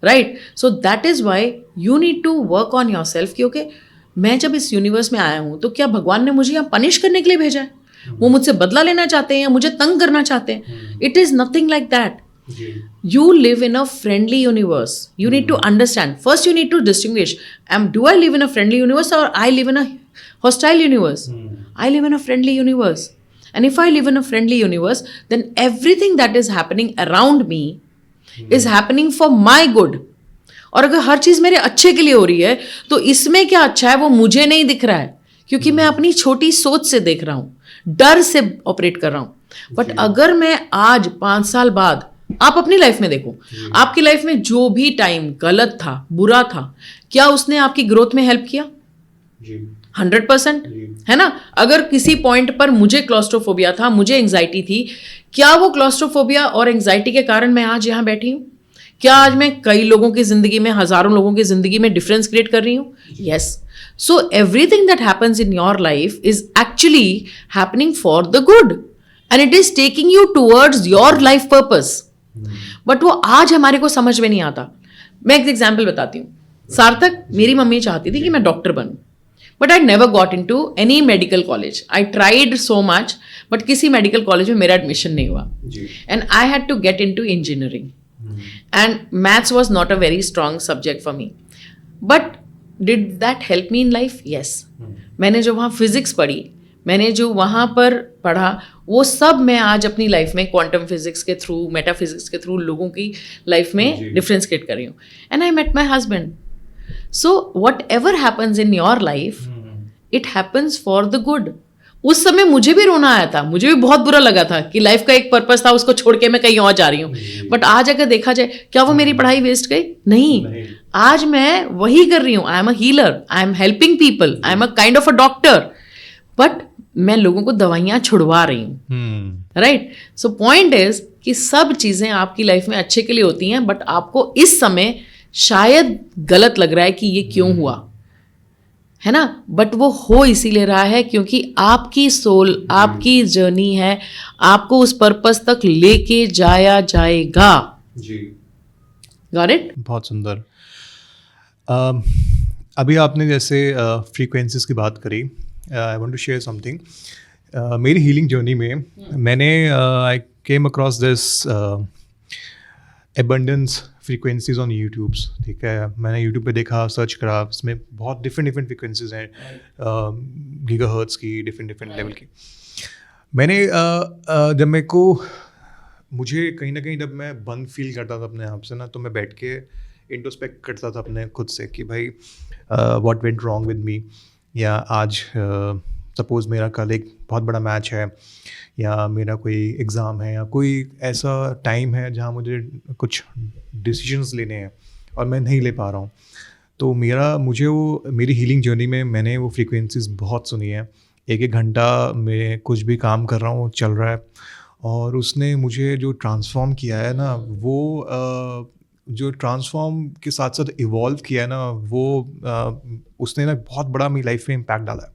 right? So that is why you need to work on yourself कि okay, मैं जब इस universe में आया हूँ तो क्या भगवान ने मुझे यहाँ पनिश करने के लिए भेजा है, वो मुझसे बदला लेना चाहते हैं या मुझे तंग करना चाहते हैं? It is nothing like that. You live in a friendly universe. You need to understand. First, you need to distinguish. Do I live in a friendly universe or I live in a hostile universe? I live in a friendly universe. And if I live in a friendly universe, then everything that is happening around me is happening for my good. और अगर हर चीज़ मेरे अच्छे के लिए हो रही है तो इसमें क्या अच्छा है वो मुझे नहीं दिख रहा है, क्योंकि मैं अपनी छोटी सोच से देख रहा हूँ, डर से ऑपरेट कर रहा हूँ. बट अगर मैं आज 5 साल बाद, आप अपनी लाइफ में देखो, आपकी लाइफ में जो भी टाइम गलत था, बुरा था, क्या उसने आपकी ग्रोथ में हेल्प किया? 100%, है ना. अगर किसी पॉइंट पर मुझे क्लॉस्ट्रोफोबिया था, मुझे एंजाइटी थी, क्या वो क्लॉस्ट्रोफोबिया और एंजाइटी के कारण मैं आज यहाँ बैठी हूँ? क्या आज मैं कई लोगों की जिंदगी में, हजारों लोगों की जिंदगी में डिफरेंस क्रिएट कर रही हूँ? Yes. So everything that happens in your life is actually happening for the good and it is taking you towards your life purpose. But वो आज हमारे को समझ में नहीं आता. मैं एक एग्जाम्पल बताती हूँ. सार्थक, मेरी मम्मी चाहती थी कि मैं डॉक्टर बनूं, but I never got into any medical college. I tried so much, but किसी मेडिकल कॉलेज में मेरा एडमिशन नहीं हुआ. And I had to get into engineering and maths was not a very strong subject for me. But did that help me in life? Yes. मैंने जो वहाँ physics पढ़ी, मैंने जो वहाँ पर पढ़ा, वो सब मैं आज अपनी लाइफ में क्वांटम फिजिक्स के थ्रू, मेटाफिजिक्स के थ्रू लोगों की लाइफ में डिफरेंस क्रिएट कर रही हूँ. And I met my husband. So whatever happens in your life, it happens for the good. उस समय मुझे भी रोना आया था, मुझे भी बहुत बुरा लगा था कि लाइफ का एक पर्पस था, उसको छोड़ के मैं कहीं और जा रही हूँ. बट आज अगर देखा जाए, क्या वो मेरी पढ़ाई वेस्ट गई? नहीं. आज मैं वही कर रही हूँ. I am a healer, I am helping people, I am a kind of a doctor, but मैं लोगों को दवाइयाँ छुड़वा रही हूँ. राइट. सो पॉइंट इज कि सब चीज़ें आपकी लाइफ में अच्छे के लिए होती हैं, बट आपको इस समय शायद गलत लग रहा है कि ये क्यों हुआ, है ना. बट वो हो इसीलिए रहा है क्योंकि आपकी सोल, आपकी जर्नी है, आपको उस पर्पस तक लेके जाया जाएगा. Got it? बहुत सुंदर. अभी आपने जैसे फ्रीक्वेंसीज की बात करी. I want to share something. मेरी हीलिंग जर्नी में मैंने I came across this abundance frequencies on YouTube. ठीक है, मैंने यूट्यूब पे देखा, सर्च करा, इसमें बहुत डिफरेंट फ्रीक्वेंसीज हैं, गीगाहर्ट्ज़ की, डिफरेंट लेवल की. मैंने जब मेरे को, मुझे कहीं ना कहीं जब मैं बंद फील करता था अपने आप से ना, तो मैं बैठ के इंट्रोस्पेक्ट करता था अपने खुद से कि भाई what went wrong with me. या आज सपोज़ मेरा कल एक बहुत बड़ा मैच है, या मेरा कोई एग्ज़ाम है, या कोई ऐसा टाइम है जहाँ मुझे कुछ डिसीजंस लेने हैं और मैं नहीं ले पा रहा हूँ. तो मेरी हीलिंग जर्नी में मैंने वो फ्रीक्वेंसीज बहुत सुनी है. 1-1 घंटा मैं कुछ भी काम कर रहा हूँ, चल रहा है, और उसने मुझे जो ट्रांसफॉर्म किया है ना, जो ट्रांसफॉर्म के साथ साथ इवॉल्व किया है ना, वो उसने ना बहुत बड़ा मेरी लाइफ में इम्पैक्ट डाला है।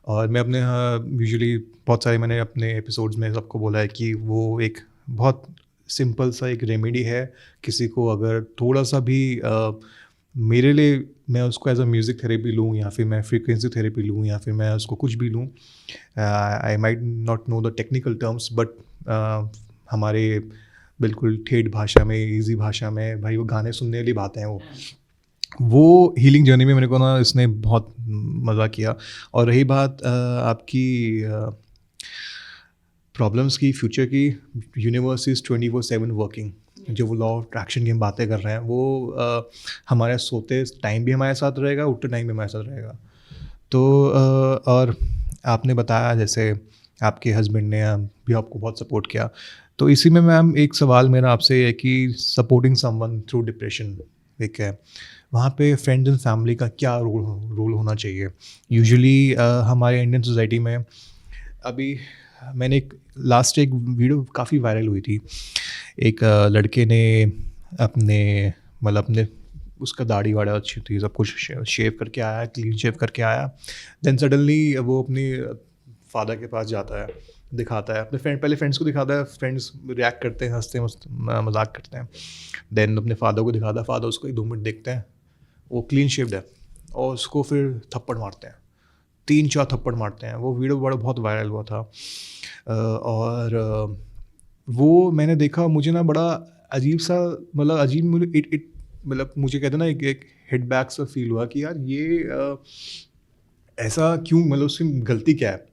और मैं अपने यूजुअली बहुत सारे मैंने अपने एपिसोड्स में सबको बोला है कि वो एक बहुत सिंपल सा एक रेमेडी है। किसी को अगर थोड़ा सा भी मेरे लिए मैं उसको एज अ म्यूज़िक थेरेपी लूँ या फिर मैं फ्रीक्वेंसी थेरेपी लूँ या फिर मैं उसको कुछ भी लूँ, I might not know the technical terms, but हमारे बिल्कुल ठेठ भाषा में, इजी भाषा में, भाई वो गाने सुनने वाली बातें हैं वो हीलिंग जर्नी में मेरे को ना इसने बहुत मज़ा किया। और रही बात आपकी प्रॉब्लम्स की, फ्यूचर की, यूनिवर्स इज़ 24/7 वर्किंग। जो वो लॉ ऑफ अट्रैक्शन की हम बातें कर रहे हैं वो हमारे सोते टाइम भी हमारे साथ रहेगा, उठते टाइम भी हमारे साथ रहेगा। तो और आपने बताया जैसे आपके हस्बैंड ने भी आपको बहुत सपोर्ट किया, तो इसी में मैम एक सवाल मेरा आपसे है कि सपोर्टिंग समवन थ्रू डिप्रेशन, ठीक है, वहाँ पे फ्रेंड्स एंड फैमिली का क्या रोल होना चाहिए? यूजुअली हमारे इंडियन सोसाइटी में अभी मैंने लास्ट एक वीडियो काफ़ी वायरल हुई थी। एक लड़के ने अपने उसका दाढ़ी वाड़ा अच्छी थी, सब कुछ शेव करके आया, क्लीन शेव करके आया। देन सडनली वो अपनी फादर के पास जाता है, दिखाता है अपने पहले फ्रेंड्स को दिखाता है, फ्रेंड्स रिएक्ट करते हैं, हंसते हैं, मजाक करते हैं। देन अपने फादर को दिखाता है, फादर उसको 1-2 मिनट देखते हैं, वो क्लीन शेव्ड है और उसको फिर थप्पड़ मारते हैं, 3-4 थप्पड़ मारते हैं। वो वीडियो बहुत वायरल हुआ था। और वो मैंने देखा, मुझे ना बड़ा अजीब सा मुझे कहते ना एक हिट बैक सा फील हुआ कि यार ये ऐसा क्यों, उसकी गलती क्या है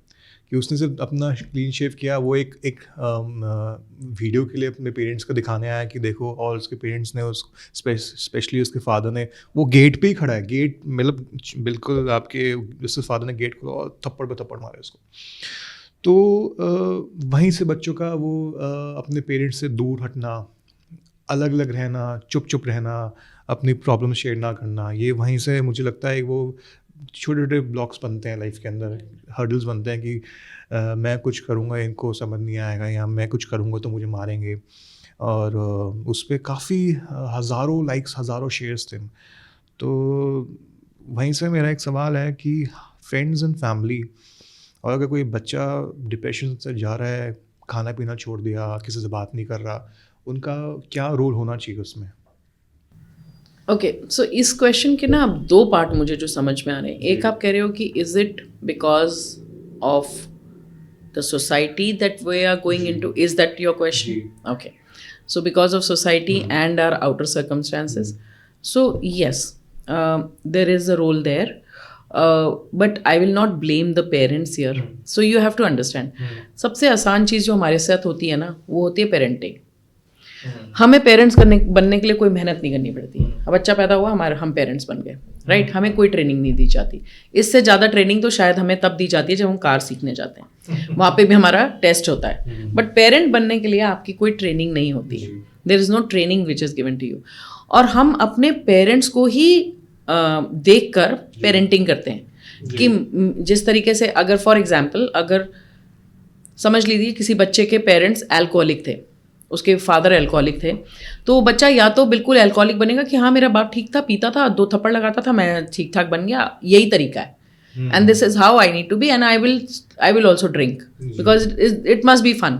कि उसने सिर्फ अपना क्लीन शेव किया। वो एक वीडियो के लिए अपने पेरेंट्स को दिखाने आया कि देखो, और उसके पेरेंट्स ने उसको स्पेशली उसके फादर ने, वो गेट पे ही खड़ा है, गेट बिल्कुल आपके उसके फादर ने गेट को और थप्पड़ पे थप्पड़ मारे उसको। तो वहीं से बच्चों का वो अपने पेरेंट्स से दूर हटना, अलग अलग रहना, चुप रहना, अपनी प्रॉब्लम शेयर ना करना, ये वहीं से मुझे लगता है वो छोटे छोटे ब्लॉक्स बनते हैं लाइफ के अंदर, हर्डल्स बनते हैं कि मैं कुछ करूँगा इनको समझ नहीं आएगा, या मैं कुछ करूँगा तो मुझे मारेंगे। और उस पर काफ़ी हज़ारों लाइक्स, हज़ारों शेयर्स थे। तो वहीं से मेरा एक सवाल है कि फ्रेंड्स एंड फैमिली, और अगर कोई बच्चा डिप्रेशन से जा रहा है, खाना पीना छोड़ दिया, किसी से बात नहीं कर रहा, उनका क्या रोल होना चाहिए उसमें? ओके, सो इस क्वेश्चन के ना अब 2 पार्ट मुझे जो समझ में आ रहे हैं। एक आप कह रहे हो कि is it because of the society that we are going into, is that your question? Okay, so because of society and our outer circumstances, so yes, there is a role there, but I will not blame the parents here. So you have to understand, सबसे आसान चीज़ जो हमारे साथ होती है ना, वो होती है पेरेंटिंग। हमें पेरेंट्स बनने के लिए कोई मेहनत नहीं करनी पड़ती। अब बच्चा पैदा हुआ, हम पेरेंट्स बन गए, राइट? हमें कोई ट्रेनिंग नहीं दी जाती। इससे ज़्यादा ट्रेनिंग तो शायद हमें तब दी जाती है जब हम कार सीखने जाते हैं, वहाँ पे भी हमारा टेस्ट होता है। बट पेरेंट बनने के लिए आपकी कोई ट्रेनिंग नहीं होती है, there is no training which is given to you. और हम अपने पेरेंट्स को ही देख कर पेरेंटिंग करते हैं कि जिस तरीके से, अगर फॉर एग्जाम्पल, अगर समझ लीजिए किसी बच्चे के पेरेंट्स अल्कोहलिक थे, उसके फादर अल्कोहलिक थे, तो बच्चा या तो बिल्कुल अल्कोहलिक बनेगा कि हाँ मेरा बाप ठीक था, पीता था, 2 थप्पड़ लगाता था, मैं ठीक ठाक बन गया, यही तरीका है, and this is how I need to be, and I will also drink because it must be fun.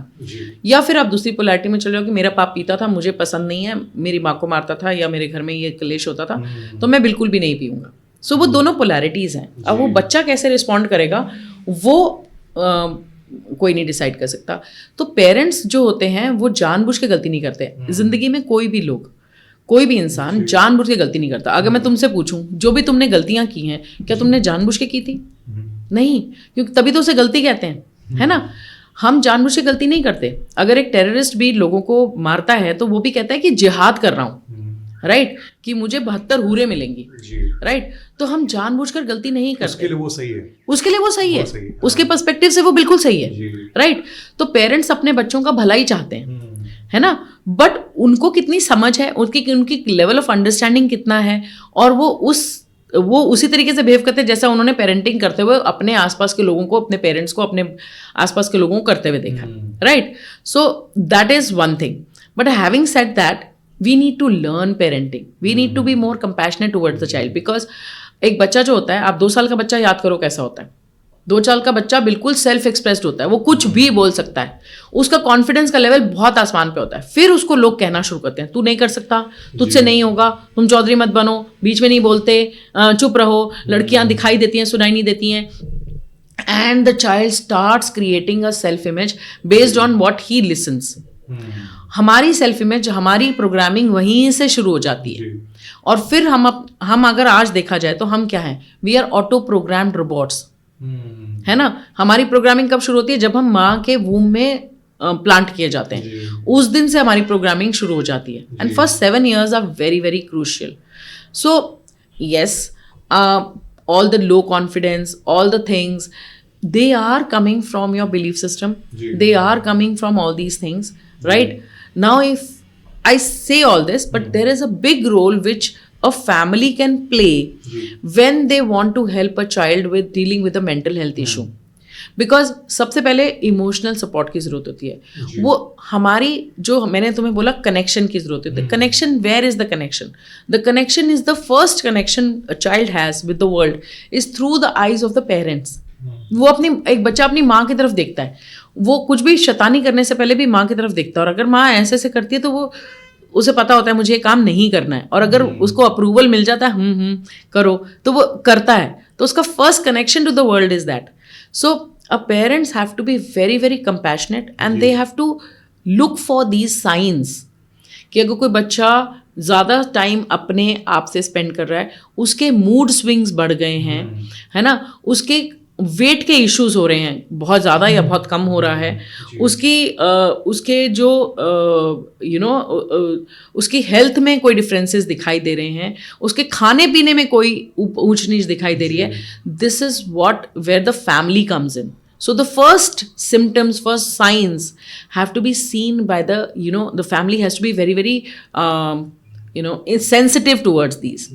या फिर आप दूसरी पोलैरिटी में चले हो कि मेरा बाप पीता था, मुझे पसंद नहीं है, मेरी माँ को मारता था, या मेरे घर में ये क्लेश होता था, तो मैं बिल्कुल भी नहीं पीऊँगा। सो वो दोनों पोलैरिटीज़ हैं। अब वो बच्चा कैसे रिस्पॉन्ड करेगा वो कोई नहीं डिसाइड कर सकता। तो पेरेंट्स जो होते हैं वो जानबूझ के गलती नहीं करते। जिंदगी में कोई भी लोग, कोई भी इंसान जानबूझ के गलती नहीं करता। अगर मैं तुमसे पूछूं, जो भी तुमने गलतियां की हैं, क्या तुमने जानबूझ के की थी? नहीं, क्योंकि तभी तो उसे गलती कहते हैं, है ना? हम जानबूझ के गलती नहीं करते। अगर एक टेररिस्ट भी लोगों को मारता है तो वो भी कहता है कि जिहाद कर रहा हूँ, राइट? कि मुझे 72 हूरें मिलेंगी, राइट? तो हम जानबूझकर गलती नहीं करते। उसके लिए वो सही है, उसके लिए वो सही है, उसके पर्सपेक्टिव से वो बिल्कुल सही है, राइट? तो पेरेंट्स अपने बच्चों का भला ही चाहते हैं, है ना? बट उनको कितनी समझ है, उनकी लेवल ऑफ अंडरस्टैंडिंग कितना है, और वो उसी तरीके से बिहेव करते हैं जैसा उन्होंने पेरेंटिंग करते हुए अपने आसपास के लोगों को, अपने पेरेंट्स को, अपने आसपास के लोगों को करते हुए देखा, right? So that is one thing. But having said that, we need to learn parenting, we need to be more compassionate towards the child, because एक बच्चा जो होता है, आप 2 साल का बच्चा याद करो कैसा होता है। 2 साल का बच्चा बिल्कुल सेल्फ एक्सप्रेस्ड होता है, वो कुछ भी बोल सकता है, उसका कॉन्फिडेंस का लेवल बहुत आसमान पे होता है। फिर उसको लोग कहना शुरू करते हैं, तू नहीं कर सकता, तुझसे नहीं होगा, तुम चौधरी मत बनो, बीच में नहीं बोलते, चुप रहो, लड़कियां दिखाई देती हैं, सुनाई नहीं देती हैं। And the child starts creating a self image based on what he lessons. हमारी सेल्फ इमेज, हमारी प्रोग्रामिंग वहीं से शुरू हो जाती है। और फिर हम अगर आज देखा जाए तो हम क्या हैं, we are auto programmed robots, है ना। हमारी प्रोग्रामिंग कब शुरू होती है, जब हम माँ के वूम में प्लांट किए जाते हैं, उस दिन से हमारी प्रोग्रामिंग शुरू हो जाती है। And first 7 years are very very crucial. So yes, all the low confidence, all the things, they are coming from your belief system. They are coming from all these things, right? Now, if I say all this, but there is a big role which a family can play when they want to help a child with dealing with a mental health issue. Because सबसे पहले emotional support की जरूरत होती है। वो हमारी, जो मैंने तुम्हें बोला, कनेक्शन की जरूरत होती है। Connection, where is the connection? The connection is the first connection a child has with the world is through the eyes of the parents. वो एक बच्चा अपनी माँ की तरफ देखता है, वो कुछ भी शैतानी करने से पहले भी माँ की तरफ देखता है। और अगर माँ ऐसे ऐसे करती है तो वो, उसे पता होता है मुझे ये काम नहीं करना है, और अगर उसको अप्रूवल मिल जाता है करो, तो वो करता है। तो उसका first connection to the world is that. So parents have to be very very compassionate and they have to look for these signs कि अगर कोई बच्चा ज़्यादा टाइम अपने आप से स्पेंड कर रहा है, उसके मूड स्विंग्स बढ़ गए हैं, है ना, उसके वेट के इश्यूज हो रहे हैं, बहुत ज़्यादा या बहुत कम हो रहा है, उसके जो उसकी हेल्थ में कोई डिफरेंसेस दिखाई दे रहे हैं, उसके खाने पीने में कोई ऊंच नीच दिखाई दे रही है, this is what where the family comes in. So the first symptoms, first signs have to be seen by the family has to be very very sensitive towards these.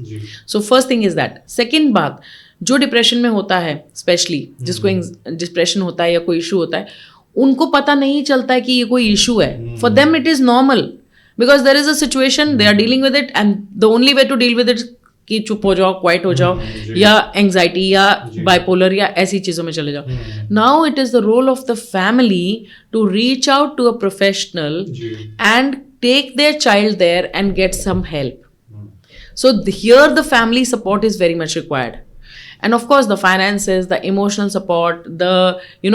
So first thing is that. Second बात, जो depression में होता है, specially जिसको depression होता है या कोई इशू होता है, उनको पता नहीं चलता है कि ये कोई इशू है. For them it is normal because there is a situation, they are dealing with it and the only way to deal with it कि चुप हो जाओ, क्वाइट हो जाओ, या एंग्जाइटी या बाइपोलर या ऐसी चीज़ों में चले जाओ. Now it is the role of the family to reach out to a professional and take their child there and get some help. So here the family support is very much required. And of course the finances, the emotional support,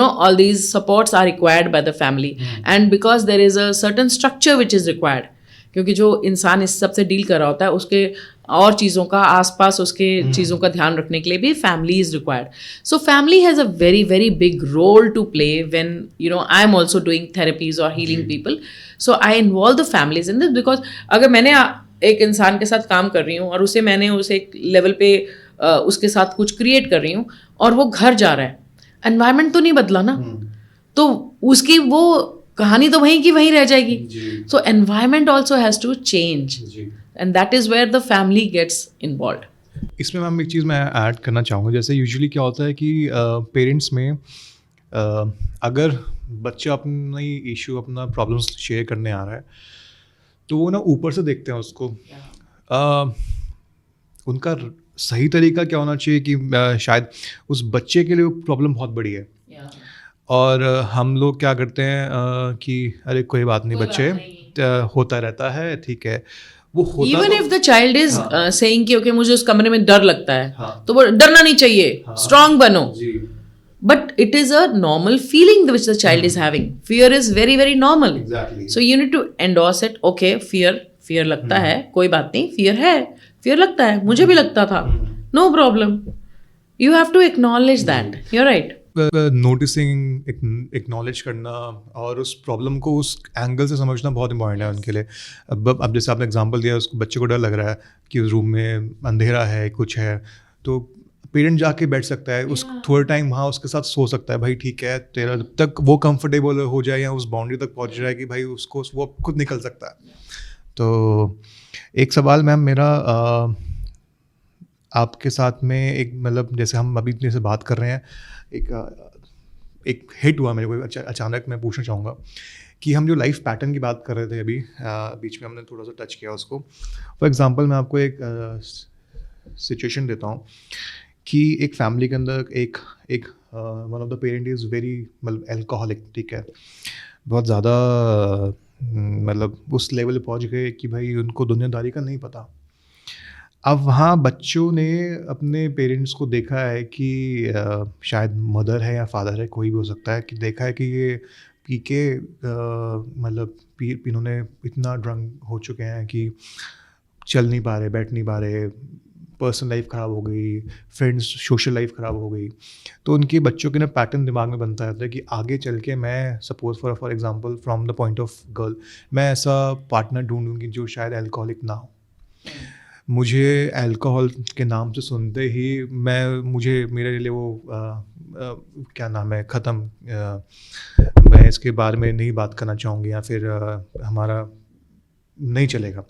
all these supports are required by the family. And because there is a certain structure which is required, क्योंकि जो इंसान इस सब से deal कर रहा होता है उसके और चीज़ों का, आसपास उसके चीज़ों का ध्यान रखने के लिए भी family is required. So family has a very very big role to play when I am also doing therapies और healing people. So I involve the families in this because अगर मैंने एक इंसान के साथ काम कर रही हूँ और उसे एक लेवल पे उसके साथ कुछ क्रिएट कर रही हूँ और वो घर जा रहा है, एनवायरनमेंट तो नहीं बदला ना, तो उसकी वो कहानी तो वहीं की वहीं रह जाएगी. So environment also has to change and that is where the family gets involve. इसमें मैम एक चीज़ मैं ऐड करना चाहूँगा. जैसे यूजुअली क्या होता है कि पेरेंट्स में अगर बच्चा अपनी इशू, अपना प्रॉब्लम्स शेयर करने आ रहा है तो वो ना ऊपर से देखते हैं उसको. उनका सही तरीका क्या होना चाहिए कि शायद उस बच्चे के लिए वो प्रॉब्लम बहुत बड़ी है और हम लोग क्या करते हैं कि अरे कोई बात नहीं बच्चे, होता रहता है, ठीक है. वो होता even if the child is saying कि ओके मुझे उस कमरे में डर लगता है, तो वो डरना नहीं चाहिए, स्ट्रांग बनो. But it is a normal feeling which the child is having. Fear is very very normal. Exactly. So you need to endorse it. Okay, fear लगता है, कोई बात नहीं, fear है, fear लगता है, मुझे भी लगता था, no problem. You have to acknowledge that. You're right. Noticing, acknowledge करना और उस प्रॉब्लम को उस एंगल से समझना बहुत इंपॉर्टेंट है उनके लिए. अब जैसे आपने एग्जांपल दिया, उसको बच्चे को डर लग रहा है कि उस रूम में अंधेरा है, कुछ है, तो पेरेंट जाके बैठ सकता है, उस थोड़ा टाइम वहाँ उसके साथ सो सकता है. भाई ठीक है, तेरा जब तक वो कंफर्टेबल हो जाए या उस बाउंड्री तक पहुँच जाए कि भाई उसको वो खुद निकल सकता है. तो एक सवाल मैम मेरा आपके साथ में, एक मतलब जैसे हम अभी इतने से बात कर रहे हैं, एक हिट हुआ मेरे को अचानक, मैं पूछना चाहूँगा कि हम जो लाइफ पैटर्न की बात कर रहे थे अभी, बीच में हमने थोड़ा सा टच किया उसको। फॉर एग्जांपल मैं आपको एक सिचुएशन देता हूँ कि एक फैमिली के अंदर एक one of the parent is very मतलब एल्कोहलिक, ठीक है, बहुत ज़्यादा मतलब उस लेवल पे पहुँच गए कि भाई उनको दुनियादारी का नहीं पता। अब वहाँ बच्चों ने अपने पेरेंट्स को देखा है कि शायद मदर है या फादर है, कोई भी हो सकता है, कि देखा है कि ये पी के मतलब इन्होंने इतना ड्रंक हो चुके हैं कि चल नहीं पा रहे, बैठ नहीं पा रहे, पर्सनल लाइफ ख़राब हो गई, फ्रेंड्स सोशल लाइफ ख़राब हो गई। तो उनके बच्चों के ना पैटर्न दिमाग में बनता रहता है कि आगे चल के मैं suppose for example from the point of girl, मैं ऐसा पार्टनर ढूंढूंगी जो शायद अल्कोहलिक ना हो। मुझे अल्कोहल के नाम से सुनते ही मुझे मेरे लिए वो क्या नाम है, ख़त्म, मैं इसके बारे में नहीं बात करना चाहूँगी, या फिर हमारा नहीं चलेगा।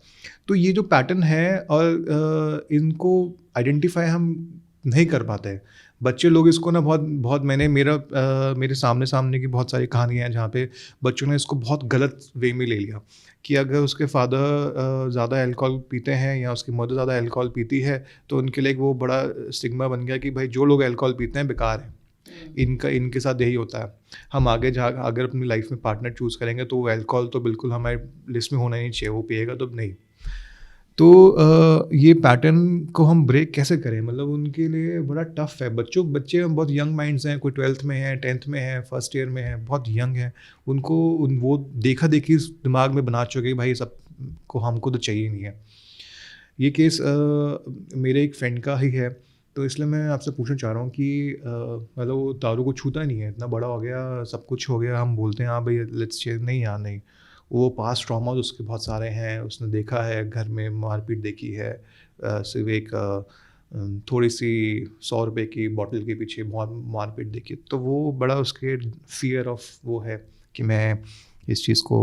तो ये जो पैटर्न है और इनको आइडेंटिफाई हम नहीं कर पाते हैं। बच्चे लोग इसको ना बहुत मेरे सामने की बहुत सारी कहानियाँ हैं जहाँ पे बच्चों ने इसको बहुत गलत वे में ले लिया कि अगर उसके फादर ज़्यादा अल्कोहल पीते हैं या उसकी मदर ज़्यादा अल्कोहल पीती है तो उनके लिए वो बड़ा स्टिग्मा बन गया कि भाई जो लोग अल्कोहल पीते हैं बेकार हैं, इनके साथ यही होता है। हम आगे अगर अपनी लाइफ में पार्टनर चूज़ करेंगे तो वो अल्कोहल तो बिल्कुल हमारे लिस्ट में होना ही चाहिए, वो पिएगा तो नहीं। तो ये पैटर्न को हम ब्रेक कैसे करें, मतलब उनके लिए बड़ा टफ है। बच्चे बहुत यंग माइंड्स हैं, कोई 12th में है, 10th में है, फर्स्ट ईयर में है, बहुत यंग है। वो देखा देखी दिमाग में बना चुके भाई सब को हमको तो चाहिए नहीं है। ये केस मेरे एक फ्रेंड का ही है, तो इसलिए मैं आपसे पूछना चाह रहा हूँ कि मतलब वो दारू को छूता नहीं है, इतना बड़ा हो गया, सब कुछ हो गया, हम बोलते हैं हाँ भाई लेट्स चेंज, नहीं यार नहीं। वो पास्ट ट्रॉमा उसके बहुत सारे हैं, उसने देखा है घर में मारपीट देखी है, सिर्फ एक थोड़ी सी 100 रुपये की बॉटल के पीछे बहुत मारपीट देखी। तो वो बड़ा उसके फियर ऑफ वो है कि मैं इस चीज़ को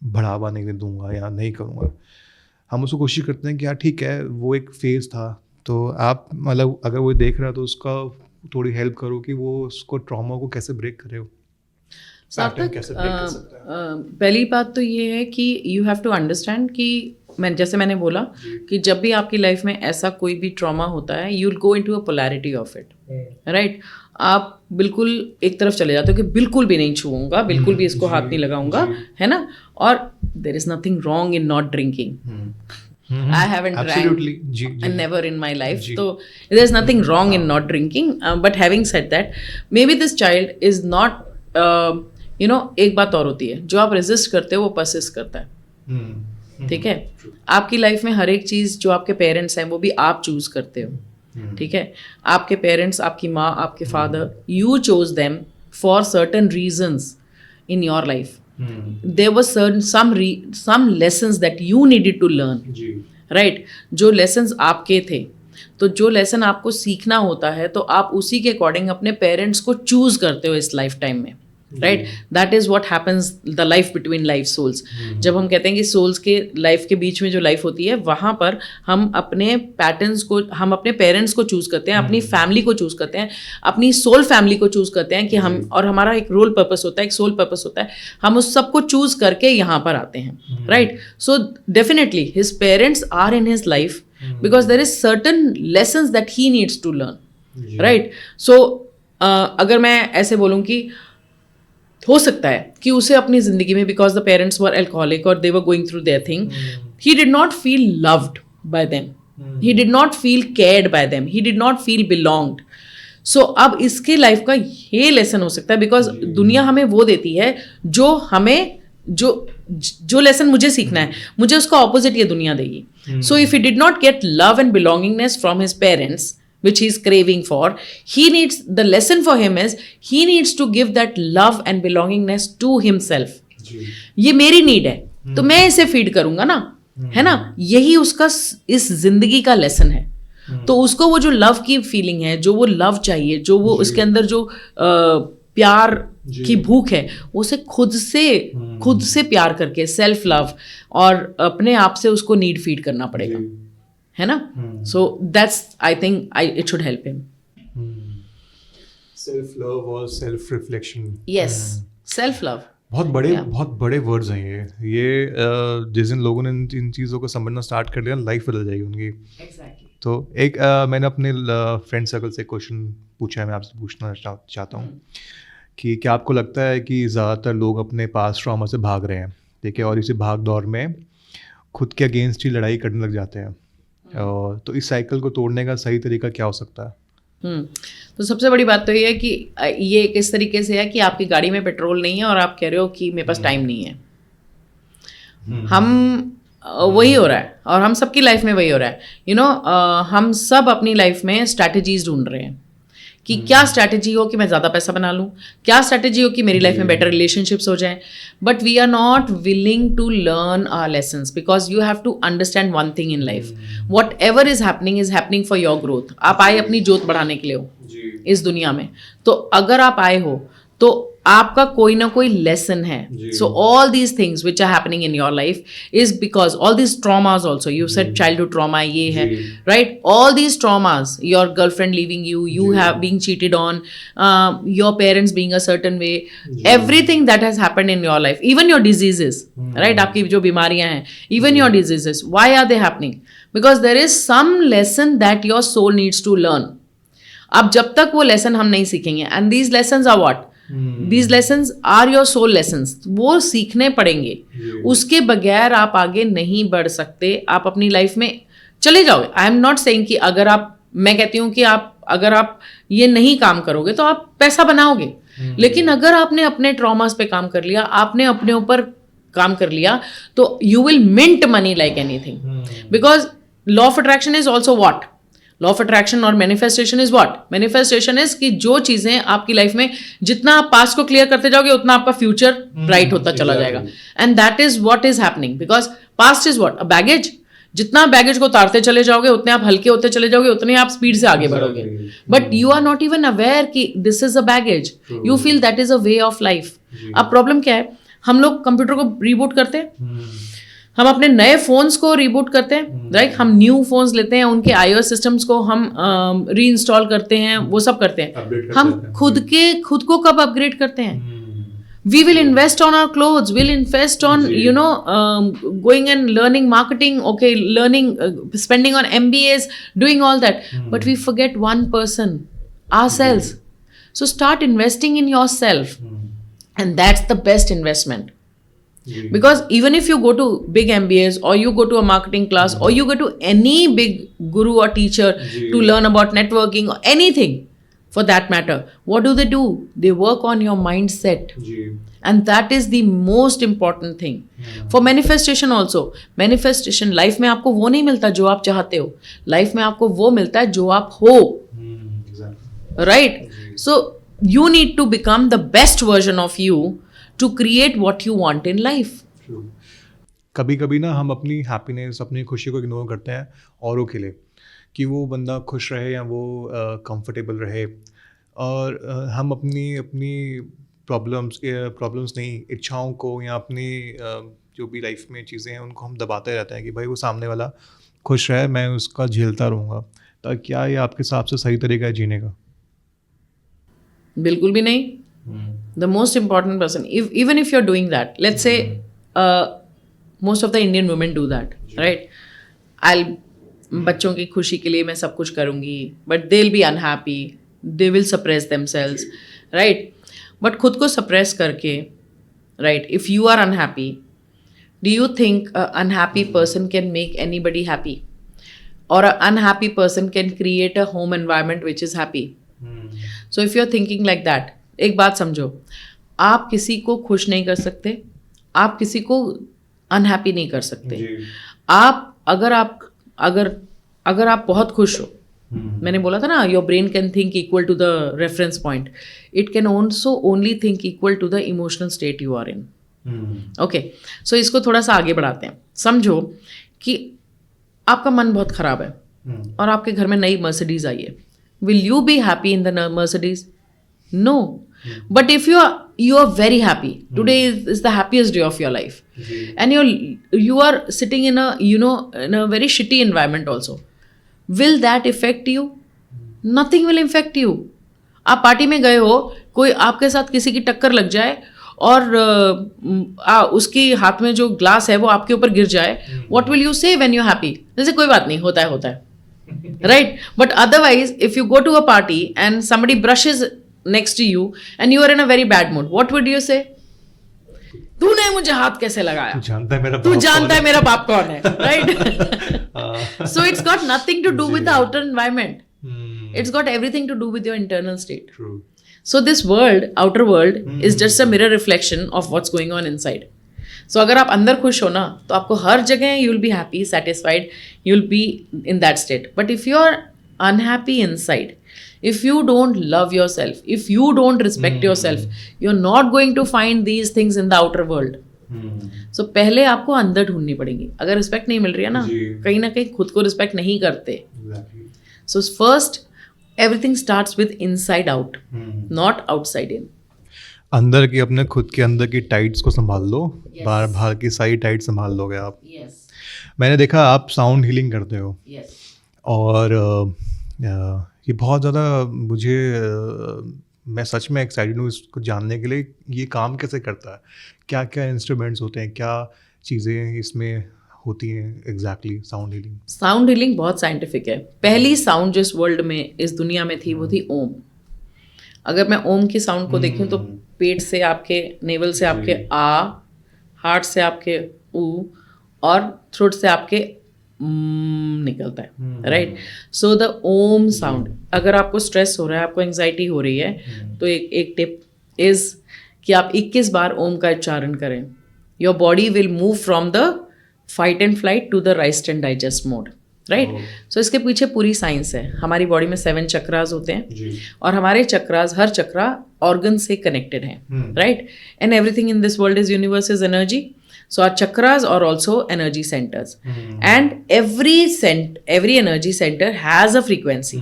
बढ़ावा नहीं दूंगा या नहीं करूँगा। हम उसको कोशिश करते हैं कि यार ठीक है वो एक फेज़ था, तो आप मतलब अगर वो देख रहा है तो उसका थोड़ी हेल्प करो कि वो उसको ट्रॉमा को कैसे ब्रेक करे। सार्थक, पहली बात तो ये है कि यू हैव टू अंडरस्टैंड कि जैसे मैंने बोला कि जब भी आपकी लाइफ में ऐसा कोई भी ट्रॉमा होता है you will go into a polarity of it, right. आप बिल्कुल एक तरफ चले जाते हो कि बिल्कुल भी नहीं छूऊंगा, बिल्कुल भी इसको हाथ नहीं लगाऊंगा, है ना। और there is nothing wrong in not drinking. I haven't drank and never in my life. So there's nothing wrong in not drinking. But having said that, maybe this child is not, एक बात और होती है, जो आप resist करते हो वो परसिस्ट करता है, ठीक है। आपकी लाइफ में हर एक चीज़ जो आपके पेरेंट्स हैं वो भी आप चूज करते हो, ठीक है। आपके पेरेंट्स, आपकी माँ, आपके father, you chose them for certain reasons in your life. There were some lessons that you needed to learn, right? जो lessons आपके थे, तो जो लेसन आपको सीखना होता है तो आप उसी के अकॉर्डिंग अपने पेरेंट्स को चूज करते हो इस लाइफ टाइम में, right. That is what happens the life between life souls. जब हम कहते हैं कि सोल्स के लाइफ के बीच में जो लाइफ होती है वहाँ पर हम अपने पैटर्न्स को, हम अपने पेरेंट्स को चूज करते हैं, अपनी फैमिली को चूज करते हैं, अपनी सोल फैमिली को चूज करते हैं कि हम, और हमारा एक रोल पर्पस होता है, एक सोल पर्पस होता है, हम उस सबको चूज करके यहाँ पर आते हैं, right. So definitely his parents are in his life because there is certain lessons that he needs to learn, right? So अगर मैं ऐसे बोलूँ कि हो सकता है कि उसे अपनी ज़िंदगी में because the parents were alcoholic or they were going through their thing, he did not feel loved by them, he did not feel cared by them, he did not feel belonged. So अब इसके life का ये lesson हो सकता है because दुनिया हमें वो देती है जो हमें जो लेसन मुझे सीखना है, मुझे उसका ऑपोजिट ये दुनिया देगी. So if he did not get love and belongingness from his parents which he is craving for, he needs, the lesson for him is he needs to give that love and belongingness to himself. ये मेरी need है तो मैं इसे feed करूंगा ना, है ना. यही उसका इस जिंदगी का लेसन है. तो उसको वो जो लव की फीलिंग है, जो वो लव चाहिए, जो वो उसके अंदर जो प्यार की भूख है, उसे खुद से प्यार करके सेल्फ लव और अपने आप से उसको नीड फीड करना पड़ेगा, है ना. So that's I think it should help him. Self love और self reflection. Yes, self love. बहुत बड़े वर्ड्स हैं ये जिस दिन लोगों ने इन चीज़ों को समझना स्टार्ट कर दिया, लाइफ बदल जाएगी उनकी। एग्जैक्टली। तो एक मैंने अपने फ्रेंड सर्कल से क्वेश्चन पूछा है, मैं आपसे पूछना चाहता हूँ कि क्या आपको लगता है कि ज़्यादातर लोग अपने पास ट्रॉमा से भाग रहे हैं, ठीक है, और इसी भाग दौड़ में खुद के अगेंस्ट ही लड़ाई करने लग जाते हैं, तो इस साइकिल को तोड़ने का सही तरीका क्या हो सकता है? तो सबसे बड़ी बात तो ये है कि ये किस तरीके से है कि आपकी गाड़ी में पेट्रोल नहीं है और आप कह रहे हो कि मेरे पास टाइम नहीं है। हम वही हो रहा है और हम सबकी लाइफ में वही हो रहा है। हम सब अपनी लाइफ में स्ट्रैटेजीज ढूंढ रहे हैं कि क्या स्ट्रैटेजी हो कि मैं ज़्यादा पैसा बना लूँ, क्या स्ट्रैटेजी हो कि मेरी लाइफ में बेटर रिलेशनशिप्स हो जाएं, but we are not willing to learn our lessons because you have to understand one thing in life, whatever is happening for your growth. आप आए अपनी जोत बढ़ाने के लिए हो इस दुनिया में, तो अगर आप आए हो तो आपका कोई ना कोई लेसन है। So all these things which are happening in your life is because all these traumas also, you said childhood trauma ये है, right? All these traumas, your girlfriend leaving you have being cheated on, your parents being a certain way, everything that has happened in your life, even your diseases, right? आपकी जो बीमारियां हैं, even your diseases, why are they happening? Because there is some lesson that your soul needs to learn. अब जब तक वो lesson हम नहीं सीखेंगे, and these lessons are what? These lessons are your soul lessons. वो सीखने पड़ेंगे, उसके बगैर आप आगे नहीं बढ़ सकते। आप अपनी लाइफ में चले जाओगे। आई एम नॉट सेइंग कि अगर आप, मैं कहती हूँ कि अगर आप ये नहीं काम करोगे तो आप पैसा बनाओगे, लेकिन अगर आपने अपने ट्रॉमास पे काम कर लिया, आपने अपने ऊपर काम कर लिया, तो you will mint money like anything. Because law of attraction is also what? Law of attraction और manifestation is what? Manifestation is कि जो चीजें आपकी लाइफ में, जितना आप पास्ट को क्लियर करते जाओगे उतना आपका फ्यूचर ब्राइट होता चला जाएगा, and that is what is happening. Because past is what? A baggage. जितना बैगेज को उतारते चले जाओगे उतने आप हल्के होते चले जाओगे, उतने आप स्पीड से आगे बढ़ोगे, but you are not even aware कि this is a baggage. You feel that is a way of life. अब प्रॉब्लम क्या है? हम लोग कंप्यूटर को रिबूट करते हैं, हम अपने नए फोन्स को रिबूट करते हैं, राइट? हम न्यू फोन्स लेते हैं, उनके iOS सिस्टम्स को हम रीइंस्टॉल करते हैं, वो सब करते हैं। हम खुद को कब अपग्रेड करते हैं? We will invest on our clothes, we'll invest on, going and learning marketing, okay, learning, spending on MBAs, doing all that. But we forget one person, ourselves. So start investing in yourself. And that's the best investment. Because even if you go to big MBAs or you go to a marketing class or you go to any big guru or teacher to learn about networking or anything, for that matter, what do? They work on your mindset. And that is the most important thing. For manifestation also, manifestation, life में आपको वो नहीं मिलता जो आप चाहते हो, life में आपको वो मिलता है जो आप हो, right? So you need to become the best version of you to create what you want in life. कभी कभी ना हम अपनी हैप्पीनेस, अपनी खुशी को इग्नोर करते हैं औरों के लिए, कि वो बंदा खुश रहे या वो कंफर्टेबल रहे, और हम अपनी प्रॉब्लम्स नहीं, इच्छाओं को या अपनी जो भी लाइफ में चीज़ें हैं उनको हम दबाते रहते हैं कि भाई वो सामने वाला खुश रहे, मैं उसका झेलता रहूँगा। तो क्या ये आपके हिसाब से सही तरीका है जीने का? बिल्कुल भी नहीं। The most important person, even if you're doing that, let's say most of the Indian women do that, right? बच्चों की खुशी के लिए मैं सब कुछ करूँगी, but they'll be unhappy, they will suppress themselves, right? But खुद को suppress करके, right? If you are unhappy, do you think an unhappy person can make anybody happy? Or an unhappy person can create a home environment which is happy? So if you're thinking like that, एक बात समझो, आप किसी को खुश नहीं कर सकते, आप किसी को अनहैप्पी नहीं कर सकते। आप अगर आप बहुत खुश हो, मैंने बोला था ना, your brain can think equal to the reference point, it can also only think equal to the emotional state you are in. Okay, so इसको थोड़ा सा आगे बढ़ाते हैं। समझो कि आपका मन बहुत खराब है और आपके घर में नई मर्सिडीज आई है, will you be happy in the Mercedes? No. But if you are very happy, today is the happiest day of your life, and you are sitting in a very shitty environment also, will that affect you? Nothing will affect you. आप party में गए हो, कोई आपके साथ किसी की टक्कर लग जाए और उसके हाथ में जो ग्लास है वो आपके ऊपर गिर जाए, व्हाट विल यू से व्हेन यू हैप्पी? जैसे कोई बात नहीं, होता है right? But otherwise, if you go to a party and somebody brushes next to you and you are in a very bad mood, what would you say? तूने मुझे हाथ कैसे लगाया? तू जानता है मेरा बाप कौन है, right? So it's got nothing to do with the outer environment. It's got everything to do with your internal state. True. So this world, outer world, is just a mirror reflection of what's going on inside. So अगर आप अंदर खुश हो ना, तो आपको हर जगह you will be happy, satisfied, you will be in that state. But if you are unhappy inside, if you don't love yourself, if you don't respect yourself, you're not going to find these things in the outer world. So पहले आपको अंदर ढूंढनी पड़ेगी. अगर respect नहीं मिल रही है ना, कहीं ना कहीं खुद को रिस्पेक्ट नहीं करते. So first, everything starts with inside out, not outside in. अंदर की अपने खुद के अंदर की टाइट्स को संभाल लो, बाहर की सारी टाइट संभाल लोगे आप. Yes. मैंने देखा आप साउंड हीलिंग करते हो. Yes. और ये बहुत ज़्यादा मुझे मैं सच में एक्साइटेड हूँ इसको जानने के लिए, ये काम कैसे करता है, क्या क्या इंस्ट्रूमेंट्स होते हैं, क्या चीज़ें इसमें होती हैं exactly sound healing. Sound healing बहुत साइंटिफिक है. पहली साउंड जो इस वर्ल्ड में, इस दुनिया में थी, वो थी ओम. अगर मैं ओम की साउंड को देखूं तो पेट से आपके, नेवल से आपके आ, हार्ट से आपके ऊ, और थ्रोट से आपके निकलता है, right? So the Om sound, अगर आपको स्ट्रेस हो रहा है, आपको एंजाइटी हो रही है, तो एक टिप इज कि आप 21 बार ओम का उच्चारण करें. Your body will move from the fight and flight to the rest and digest mode, right? So इसके पीछे पूरी साइंस है. हमारी बॉडी में 7 चक्रास होते हैं और हमारे चक्रास, हर चक्रा ऑर्गन से कनेक्टेड है, right? And everything in this world is universe is energy. So our chakras are also energy centers, and every energy center has a frequency,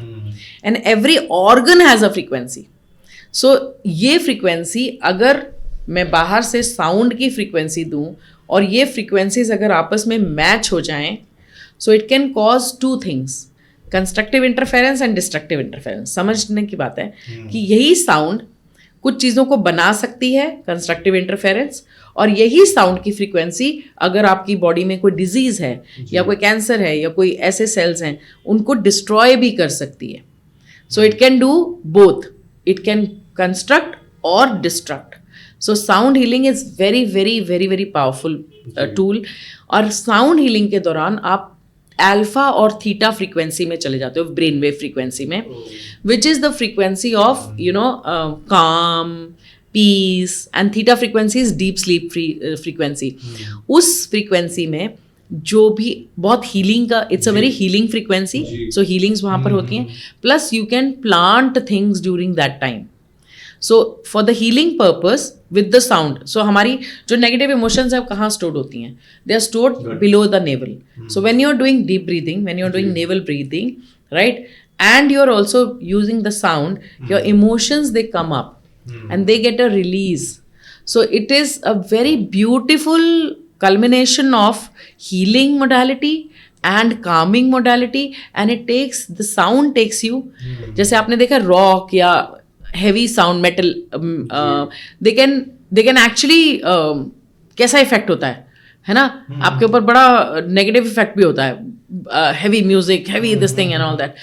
and every organ has a frequency. So ये frequency अगर मैं बाहर से sound की frequency दूँ और ये frequencies अगर आपस में match हो जाएं, so it can cause 2 things, constructive interference and destructive interference. समझने की बात है कि यही sound कुछ चीज़ों को बना सकती है, कंस्ट्रक्टिव इंटरफेरेंस, और यही साउंड की फ्रीक्वेंसी अगर आपकी बॉडी में कोई डिजीज़ है या कोई कैंसर है या कोई ऐसे सेल्स हैं, उनको डिस्ट्रॉय भी कर सकती है. So it can do both, it can construct और destruct. So sound healing is very very very very powerful tool. और साउंड हीलिंग के दौरान आप अल्फा और थीटा फ्रीक्वेंसी में चले जाते हो, ब्रेन वेव फ्रीक्वेंसी में, which is the frequency of calm, peace, and theta frequency is deep sleep frequency. उस फ्रीक्वेंसी में जो भी बहुत हीलिंग का, it's a very healing frequency. So healings वहाँ पर होती हैं, plus you can plant things during that time. So for the healing purpose with the sound, so हमारी जो नेगेटिव इमोशंस है कहाँ स्टोर्ड होती हैं? They are stored below the navel. So when you are doing deep breathing, when you are doing navel breathing, right, and you are also using the sound, your emotions, they come up and they get a release. So it is a very beautiful culmination of healing modality and calming modality, and it takes, the sound takes you, जैसे आपने देखा rock या heavy sound metal, they can actually कैसा effect होता है ना? आपके ऊपर बड़ा नेगेटिव इफेक्ट भी होता है, heavy music, heavy this thing and all that.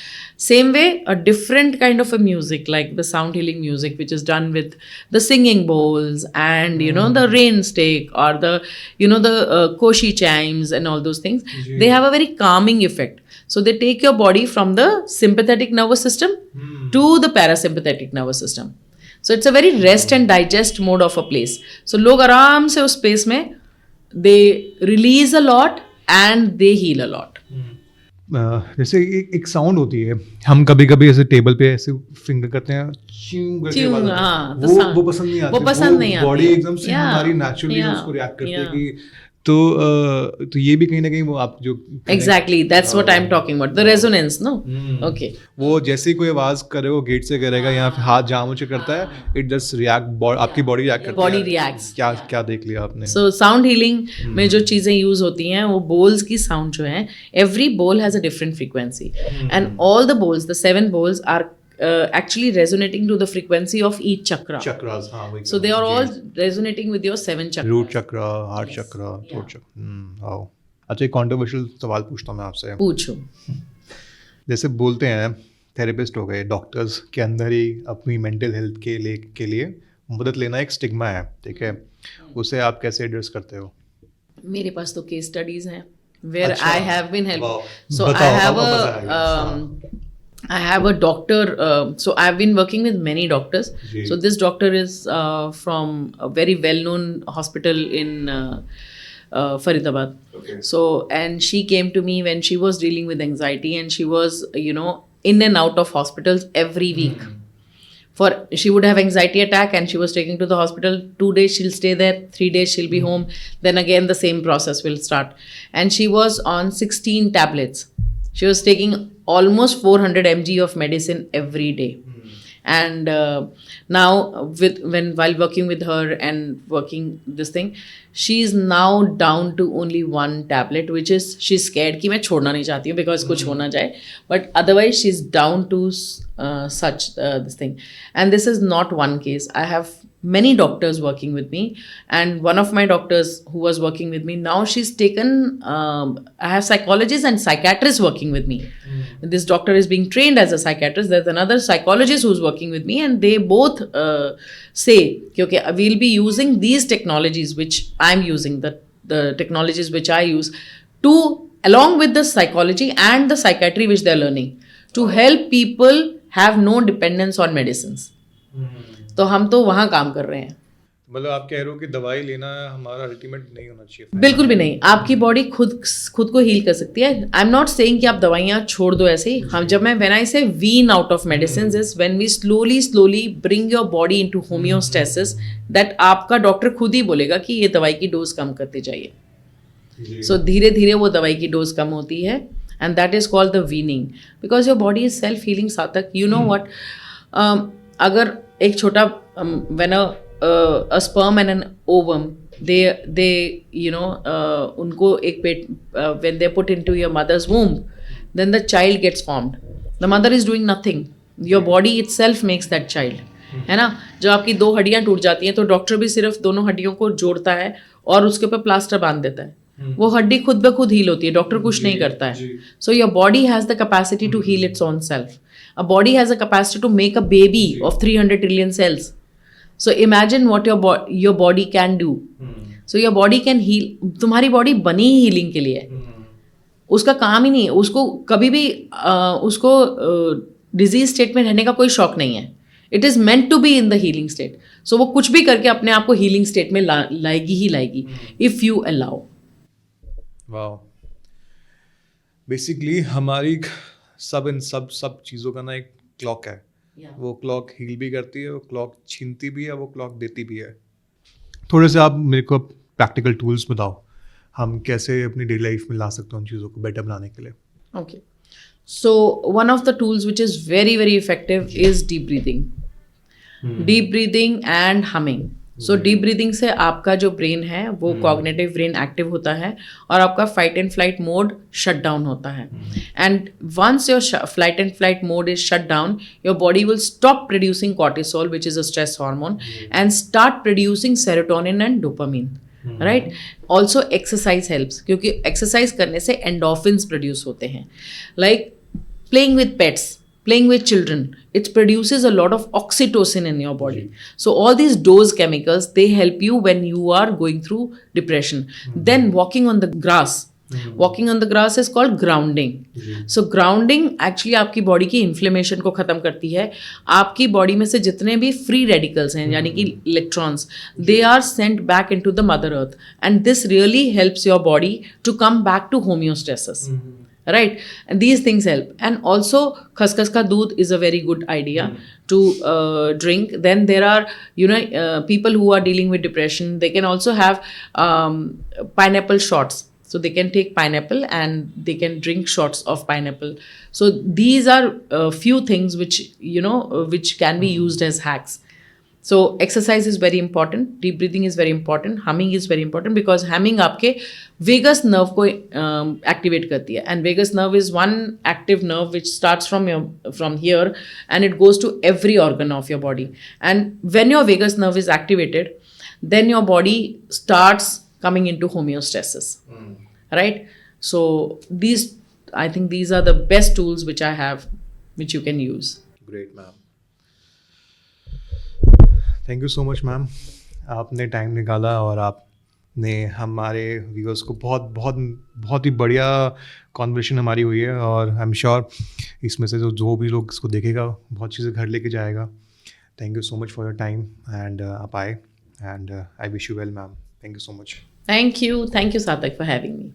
Same way, a different kind of a music, like the sound healing music, which is done with the singing bowls and the rain stick or the koshi chimes and all those things, they have a very calming effect. So they take your body from the sympathetic nervous system to the parasympathetic nervous system. So it's a very rest and digest mode of a place. So लोग आराम से उस space में they release a lot and they heal a lot. जैसे एक sound होती है, हम कभी कभी ऐसे टेबल पे ऐसे फिंगर करते हैं, वो पसंद नहीं आती, वो पसंद नहीं आती, बॉडी एकदम से हमारी नेचुरली उसको रिएक्ट करती है कि तो ये भी कहीं ना कहीं वो आप जो exactly that's what I am talking about, the resonance. No okay, वो जैसे ही कोई आवाज करे वो गेट से करेगा या हाथ जाम ऊंचे करता है, इट जस्ट रिएक्ट, आपकी बॉडी रिएक्ट करती है, बॉडी रिएक्ट्स. क्या देख लिया आपने? सो साउंड हीलिंग में जो चीजें यूज होती हैं, वो बोल्स की साउंड जो है, every bowl has a different frequency, and all the bowls, the 7 bowls are actually resonating to the frequency of each chakra. Chakras, हाँ वही So they are all resonating with your 7 chakras. Root चक्र, heart चक्र, throat चक्र। Wow. अच्छा, एक controversial सवाल पूछता हूँ मैं आपसे। पूछो। जैसे बोलते हैं थेरेपिस्ट हो गए, डॉक्टर्स के अंदर ही अपनी मेंटल हेल्थ के लिए मदद लेना एक स्टिग्मा है, ठीक है, उसे आप कैसे एड्रेस करते हो? मेरे पास तो केस स्टडीज हैं where अच्छा, I have been helped. Wow, So बताओ, I have मजा आएगा। I have a doctor. So I've been working with many doctors. Ji. So this doctor is from a very well-known hospital in Faridabad. Okay. So and she came to me when she was dealing with anxiety, and she was in and out of hospitals every week. For she would have anxiety attack and she was taken to the hospital. 2 days she'll stay there, 3 days she'll be home, then again the same process will start. And she was on 16 tablets. She was taking almost 400 mg of medicine every day. And now while working with her and working this thing, she is now down to only 1 tablet, which is she's scared कि मैं छोड़ना नहीं चाहती हूँ because कुछ हो ना जाए, but otherwise she's down to such this thing. And this is not one case. I have many doctors working with me, and one of my doctors who was working with me, now she's taken I have psychologists and psychiatrists working with me. This doctor is being trained as a psychiatrist. There's another psychologist who's working with me, and they both say okay, we'll be using these technologies which I'm using, the technologies which I use, to along with the psychology and the psychiatry which they're learning, to help people have no dependence on medicines. तो हम तो वहाँ काम कर रहे हैं। मतलब आप कह रहे हो कि दवाई लेना हमारा अल्टीमेट नहीं होना चाहिए? बिल्कुल भी नहीं। आपकी बॉडी खुद को हील कर सकती है। आई एम नॉट सेइंग कि आप दवाइयाँ छोड़ दो ऐसे ही। हम जब मैं when I say wean out of medicine is when we slowly bring your body into homeostasis, that आपका डॉक्टर खुद ही बोलेगा कि ये दवाई की डोज कम करते जाइए। सो धीरे धीरे वो दवाई की डोज कम होती है, and that is called the weaning, because your body is self healing. सार्थक, यू नो व्हाट, अगर एक छोटा when a sperm and an ovum, they उनको एक पेट when they put into your mother's womb, then the child gets formed. The mother is doing nothing. Your body itself makes that child. है ना? जब आपकी 2 हड्डियाँ टूट जाती हैं तो डॉक्टर भी सिर्फ दोनों हड्डियों को जोड़ता है और उसके ऊपर प्लास्टर बांध देता है। वो हड्डी खुद ब खुद हील होती है, डॉक्टर कुछ नहीं करता है। So your body has the capacity to heal its own self. A body has a capacity to make a baby of 300 trillion cells. So imagine what your body can do. So your body can heal. तुम्हारी body बनी ही healing के लिए है. उसका काम ही नहीं है, उसको कभी भी उसको डिजीज स्टेट में रहने का कोई शौक नहीं है. It is meant to be in the healing state. So वो कुछ भी करके अपने आप को हीलिंग स्टेट में लाएगी ही लाएगी, if you allow. Wow. Basically हमारी सब चीज़ों का ना एक क्लॉक है. वो क्लॉक हील भी करती है, वो क्लॉक छीनती भी है, वो क्लॉक देती भी है. थोड़े से आप मेरे को प्रैक्टिकल टूल्स बताओ, हम कैसे अपनी डेली लाइफ में ला सकते हैं उन चीज़ों को बेटर बनाने के लिए. Okay, so one of the tools which is very very effective is deep breathing. Deep breathing and humming. So deep breathing से आपका जो ब्रेन है वो कॉग्निटिव ब्रेन एक्टिव होता है और आपका fight and flight mode shut down होता है. And once your flight and flight mode is shut down, your body will stop producing cortisol which is a stress hormone and start producing serotonin and dopamine. Right. Also exercise helps, क्योंकि exercise करने से endorphins produce होते हैं. Like playing with pets, playing with children, it produces a lot of oxytocin in your body. So all these dose chemicals, they help you when you are going through depression. Then walking on the grass. Walking on the grass is called grounding. So grounding actually आपकी body की inflammation को ख़त्म करती है. आपकी body में से जितने भी फ्री रेडिकल्स हैं, यानी कि electrons, they are sent back into the mother earth, and this really helps your body to come back to homeostasis. Right, and these things help. And also khaskhas ka doodh is a very good idea to drink. Then there are people who are dealing with depression, they can also have pineapple shots. So they can take pineapple and they can drink shots of pineapple. So these are few things which which can be used as hacks. So exercise is very important, deep breathing is very important, humming is very important, because humming आपके vagus nerve को activate करती है, and vagus nerve is one active nerve which starts from here and it goes to every organ of your body. And when your vagus nerve is activated, then your body starts coming into homeostasis, right? So I think these are the best tools which I have, which you can use. Great, ma'am. Thank you so much ma'am, आपने time निकाला और आपने हमारे viewers को बहुत ही बढ़िया conversation हमारी हुई है, और आई एम श्योर इसमें से जो भी लोग इसको देखेगा बहुत चीज़ें घर लेके जाएगा. Thank you so much for your time and आप आए, and I wish you well ma'am. Thank you so much. Thank you Sarthak for having me.